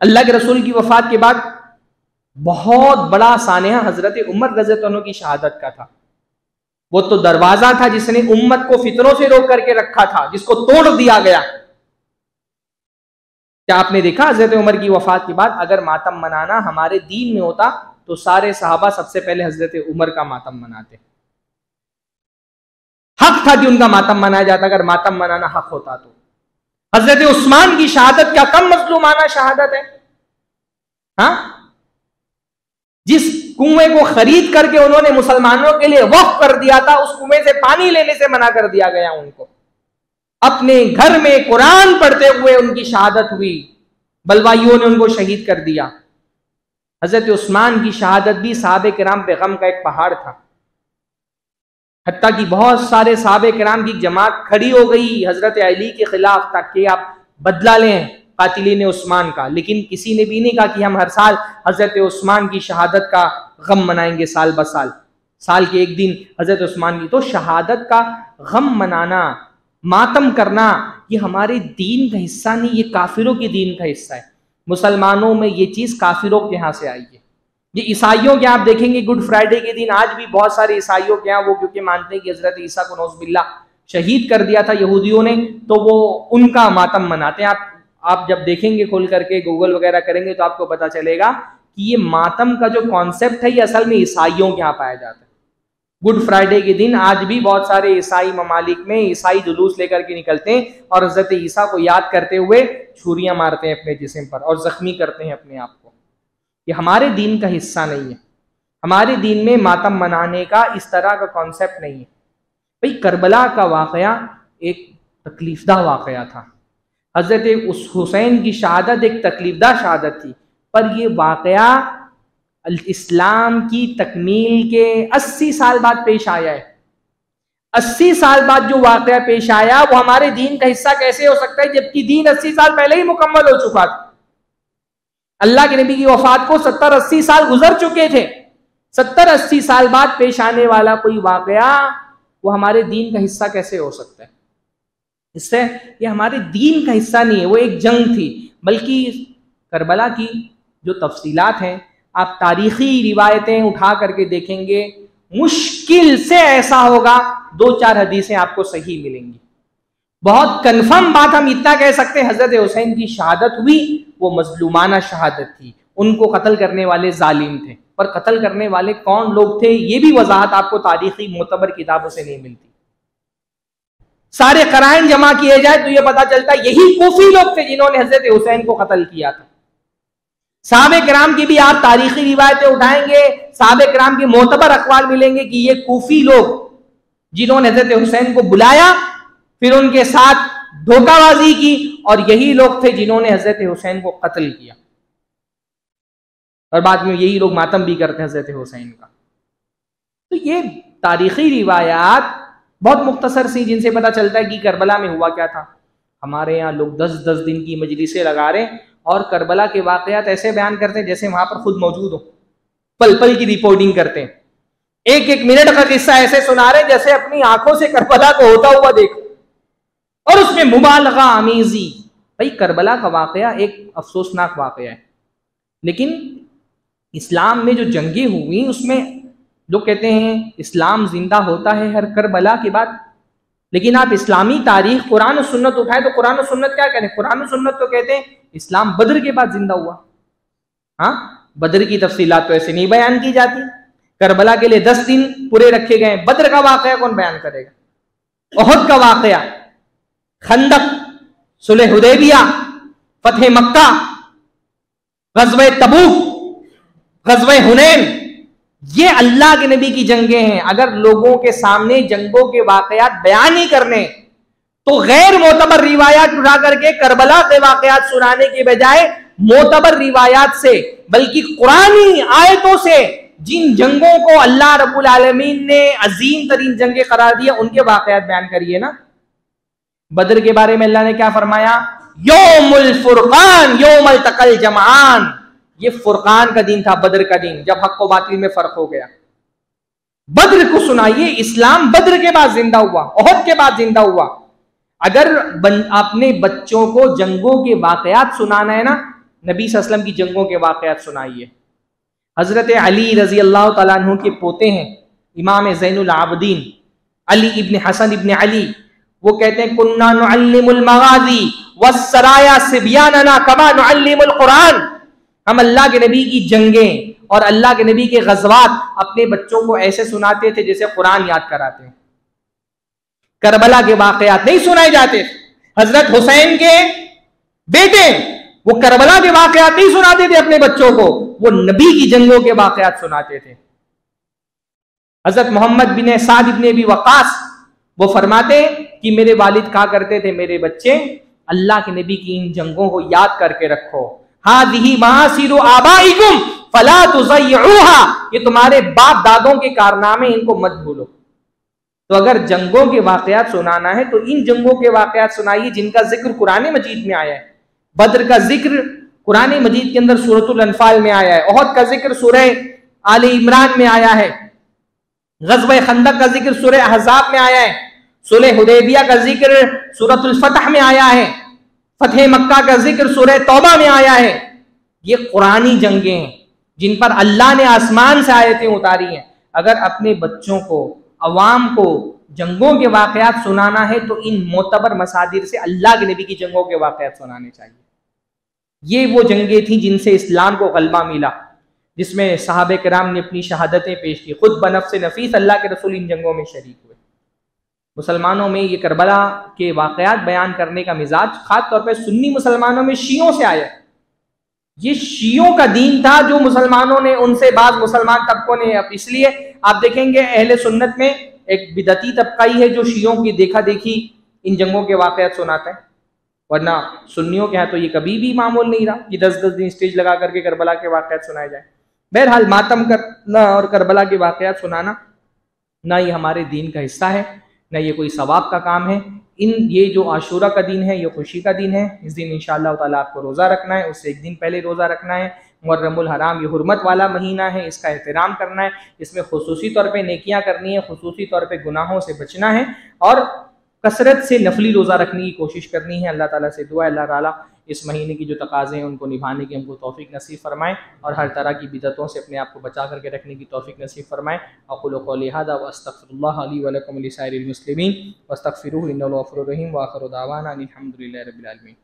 अल्लाह के रसूल की वफात के बाद बहुत बड़ा सानिया हजरत उमर रज़ियल्लाहु अन्हु की शहादत का था। वो तो दरवाजा था जिसने उम्मत को फितरों से रोक करके रखा था, जिसको तोड़ दिया गया। क्या आपने देखा हजरत उमर की वफात के बाद अगर मातम मनाना हमारे दीन में होता तो सारे सहाबा सबसे पहले हजरत उमर का मातम मनाते। हक था कि उनका मातम मनाया जाता, अगर मातम मनाना हक होता तो। हजरत उस्मान की शहादत क्या कम मजलूमाना शहादत है? हाँ, जिस कुएं को खरीद करके उन्होंने मुसलमानों के लिए वक्फ कर दिया था, उस कुएं से पानी लेने से मना कर दिया गया उनको। अपने घर में कुरान पढ़ते हुए उनकी शहादत हुई, बलवाइयों ने उनको शहीद कर दिया। हजरत उस्मान की शहादत भी सहाबे किराम पे गम का एक पहाड़ था। हत्ता कि बहुत सारे सहाबे किराम की जमात खड़ी हो गई हजरत अली के खिलाफ ताकि आप बदला लें कातिलीन उस्मान का, लेकिन किसी ने भी नहीं कहा कि हम हर साल हजरत उस्मान की शहादत का गम मनाएंगे साल ब साल, साल के एक दिन हजरत उस्मान की। तो शहादत का गम मनाना, मातम करना, ये हमारे दीन का हिस्सा नहीं, ये काफिरों के दीन का हिस्सा है। मुसलमानों में ये चीज काफिरों के यहाँ से आई है। ये ईसाइयों के आप देखेंगे गुड फ्राइडे के दिन आज भी बहुत सारे ईसाइयों के यहाँ, वो क्योंकि मानते हैं कि हजरत ईसा को नौज़ुबिल्लाह शहीद कर दिया था यहूदियों ने, तो वो उनका मातम मनाते हैं। आप जब देखेंगे खोल करके गूगल वगैरह करेंगे तो आपको पता चलेगा कि ये मातम का जो कॉन्सेप्ट है ये असल में ईसाइयों के यहाँ पाया जाता है। गुड फ्राइडे के दिन आज भी बहुत सारे ईसाई ममालिक में ईसाई जुलूस लेकर के निकलते हैं और हजरत ईसा को याद करते हुए छुरियां मारते हैं अपने जिस्म पर और जख्मी करते हैं अपने आप को। ये हमारे दीन का हिस्सा नहीं है। हमारे दीन में मातम मनाने का इस तरह का कॉन्सेप्ट नहीं है। भाई करबला का वाकया एक तकलीफदा वाकया था। हजरत उस हुसैन की शहादत एक तकलीफदा शहादत थी, पर यह वाकया इस्लाम की तकमील के 80 साल बाद पेश आया है। 80 साल बाद जो वाकया पेश आया वो हमारे दीन का हिस्सा कैसे हो सकता है, जबकि दीन 80 साल पहले ही मुकम्मल हो चुका था। अल्लाह के नबी की वफात को 70-80 साल गुजर चुके थे। 70-80 साल बाद पेश आने वाला कोई वाकया वो हमारे दीन का हिस्सा कैसे हो सकता है? इससे ये हमारे दीन का हिस्सा नहीं है। वो एक जंग थी, बल्कि करबला की जो तफसीलात हैं आप तारीखी रिवायतें उठा करके देखेंगे, मुश्किल से ऐसा होगा 2-4 हदीसें आपको सही मिलेंगी। बहुत कन्फर्म बात हम इतना कह सकते हैं, हजरत हुसैन की शहादत हुई, वो मजलूमाना शहादत थी। उनको कत्ल करने वाले जालिम थे, पर कत्ल करने वाले कौन लोग थे ये भी वजाहत आपको तारीखी मोतबर किताबों से नहीं मिलती। सारे कराइन जमा किए जाए तो यह पता चलता है यही कूफी लोग थे जिन्होंने हजरत हुसैन को कत्ल किया था। साहबे किराम की भी आप तारीखी रिवायतें उठाएंगे, साहबे किराम के मोतबर अखबार मिलेंगे कि ये कूफी लोग जिन्होंने हजरत हुसैन को बुलाया, फिर उनके साथ धोखाबाजी की, और यही लोग थे जिन्होंने हजरत हुसैन को कत्ल किया, और बाद में यही लोग मातम भी करते हैं हजरत हुसैन का। तो ये तारीखी रिवायात बहुत मुख्तसर सी, जिनसे पता चलता है कि करबला में हुआ क्या था। हमारे यहाँ लोग 10-10 दिन की मजलिसें लगा रहे हैं और करबला के वाकयात ऐसे बयान करते हैं जैसे वहां पर खुद मौजूद हो, पल पल की रिपोर्टिंग करते हैं। 1-1 मिनट का किस्सा ऐसे सुना रहे जैसे अपनी आंखों से करबला को होता हुआ देखो, और उसमें मुबालगा आमीजी। भाई करबला का वाकया एक अफसोसनाक वाकया है, लेकिन इस्लाम में जो जंगें हुई उसमें लोग कहते हैं इस्लाम जिंदा होता है हर करबला के बाद। लेकिन आप इस्लामी तारीख कुरान और सुन्नत उठाए तो कुरान और सुन्नत क्या कहते हैं? कुरान और सुन्नत तो कहते हैं इस्लाम बद्र के बाद जिंदा हुआ। हाँ, बद्र की तफसीलात तो ऐसे नहीं बयान की जाती। करबला के लिए 10 दिन पूरे रखे गए, बद्र का वाकया कौन बयान करेगा? उहद का वाकया, खंदक, सुलह हुदैबिया, फतह मक्का, गज़वे तबूक, गज़वे हुनैन, ये अल्लाह के नबी की जंगें हैं। अगर लोगों के सामने जंगों के वाकयात बयान ही करने तो गैर मोतबर रिवायात उठा करके करबला के वाकयात सुनाने के बजाय मोतबर रिवायात से, बल्कि कुरानी आयतों से जिन जंगों को अल्लाह रब्बुल आलमीन ने अजीम तरीन जंगे करार दिया उनके वाकयात बयान करिए ना। बद्र के बारे में अल्लाह ने क्या फरमाया? यौमुल फुरकान यौमल तकल जमान, ये फुरकान का दिन था, बद्र का दिन, जब हक व बातिल में फर्क हो गया। बद्र को सुनाइए। इस्लाम बद्र के बाद जिंदा हुआ, उहद के बाद जिंदा हुआ। अगर अपने बच्चों को जंगों के वाकयात सुनाना है ना, नबी सल्लल्लाहु अलैहि वसल्लम की जंगों के वाकयात सुनाइए। हजरत अली रजी अल्लाह तआला अन्हु के पोते हैं इमाम ज़ैनुल आबदीन अली इब्न हसन इब्न अली, वो कहते हैं कुन्ना नुअल्लिमुल मगाज़ी वस्सराया सिब्यानना कमा नुअल्लिमुल कुरान। हम अल्लाह के नबी की जंगें और अल्लाह के नबी के गज़वात अपने बच्चों को ऐसे सुनाते थे जैसे कुरान याद कराते हैं। करबला के वाकयात नहीं सुनाए जाते। हजरत हुसैन के बेटे वो करबला के वाकयात नहीं सुनाते थे अपने बच्चों को, वो नबी की जंगों के वाकयात सुनाते थे। हजरत मोहम्मद बिन साद इब्न अबी वक़ास वो फरमाते कि मेरे वालिद कहा करते थे, मेरे बच्चे अल्लाह के नबी की इन जंगों को याद करके रखो। हादिही महासिरु आबाइकुम फला तुज़य्युहा, ये तुम्हारे बाप दादों के कारनामे, इनको मत भूलो। तो अगर जंगों के वाकयात सुनाना है तो इन जंगों के वाकयात सुनाइए जिनका जिक्र कुरान मजीद में आया है। बद्र का जिक्र कुरान मजीद के अंदर सूरतुल अनफाल में आया है। उहद का जिक्र सूरह आले इमरान में आया है, ग़ज़वे खंदक का जिक्र सूरह अहज़ाब में आया है, सुलह हुदैबिया का जिक्र सूरतुल फतह में आया है, फतह मक्का का जिक्र सूरह तौबा में आया है। ये कुरानी जंगें हैं जिन पर अल्लाह ने आसमान से आयतें उतारी हैं। अगर अपने बच्चों को, अवाम को जंगों के वाक़यात सुनाना है तो इन मोतबर मसादिर से अल्लाह के नबी की जंगों के वाक़यात सुनाने चाहिए। ये वो जंगें थी जिनसे इस्लाम को गलबा मिला, जिसमें सहाबे किराम ने अपनी शहादतें पेश की, खुद बनफ्स नफीस अल्लाह के रसूल इन जंगों में शरीक हुए। मुसलमानों में ये करबला के वाक़यात बयान करने का मिजाज खास तौर पर सुन्नी मुसलमानों में शियों से आया। ये शियों का दीन था जो मुसलमानों ने, उनसे बाद मुसलमान तबकों ने, अब इसलिए आप देखेंगे अहले सुन्नत में एक बिदती तबका ही है जो शियों की देखा देखी इन जंगों के वाक़यात सुनाता है, वरना सुन्नियों के यहाँ तो ये कभी भी मामूल नहीं रहा कि 10-10 दिन स्टेज लगा करके करबला के वाक़यात सुनाए जाए। बहरहाल मातम करना और करबला के वाक़यात सुनाना ना ये हमारे दीन का हिस्सा है, ना ये कोई सवाब का काम है। ये जो आशूरा का दिन है ये खुशी का दिन है। इस दिन इंशाअल्लाह ताला आपको रोज़ा रखना है, उससे एक दिन पहले रोज़ा रखना है। मुहर्रमुल हराम ये हुर्मत वाला महीना है, इसका एहतराम करना है, इसमें खुसूसी तौर पे नेकियां करनी है, खुसूसी तौर पे गुनाहों से बचना है और कसरत से नफली रोज़ा रखने की कोशिश करनी है। अल्लाह ताला से दुआ है अल्लाह ताला इस महीने की जो तकाज़े हैं उनको निभाने की हमको तौफीक नसीब फरमाएँ और हर तरह की बिदअतों से अपने आप को बचा करके रखने की तौफीक नसीब फरमाएँ। अक़ूलु क़ौली हाज़ा व अस्तग़फ़िरुल्लाह ली व लकुम व लिसाइरिल मुस्लिमीन वस्तग़फ़िरूहु इन्नहु गफ़ूरुर रहीम व आख़िरु दावाना अनिल हम्दुलिल्लाहि रब्बिल आलमीन।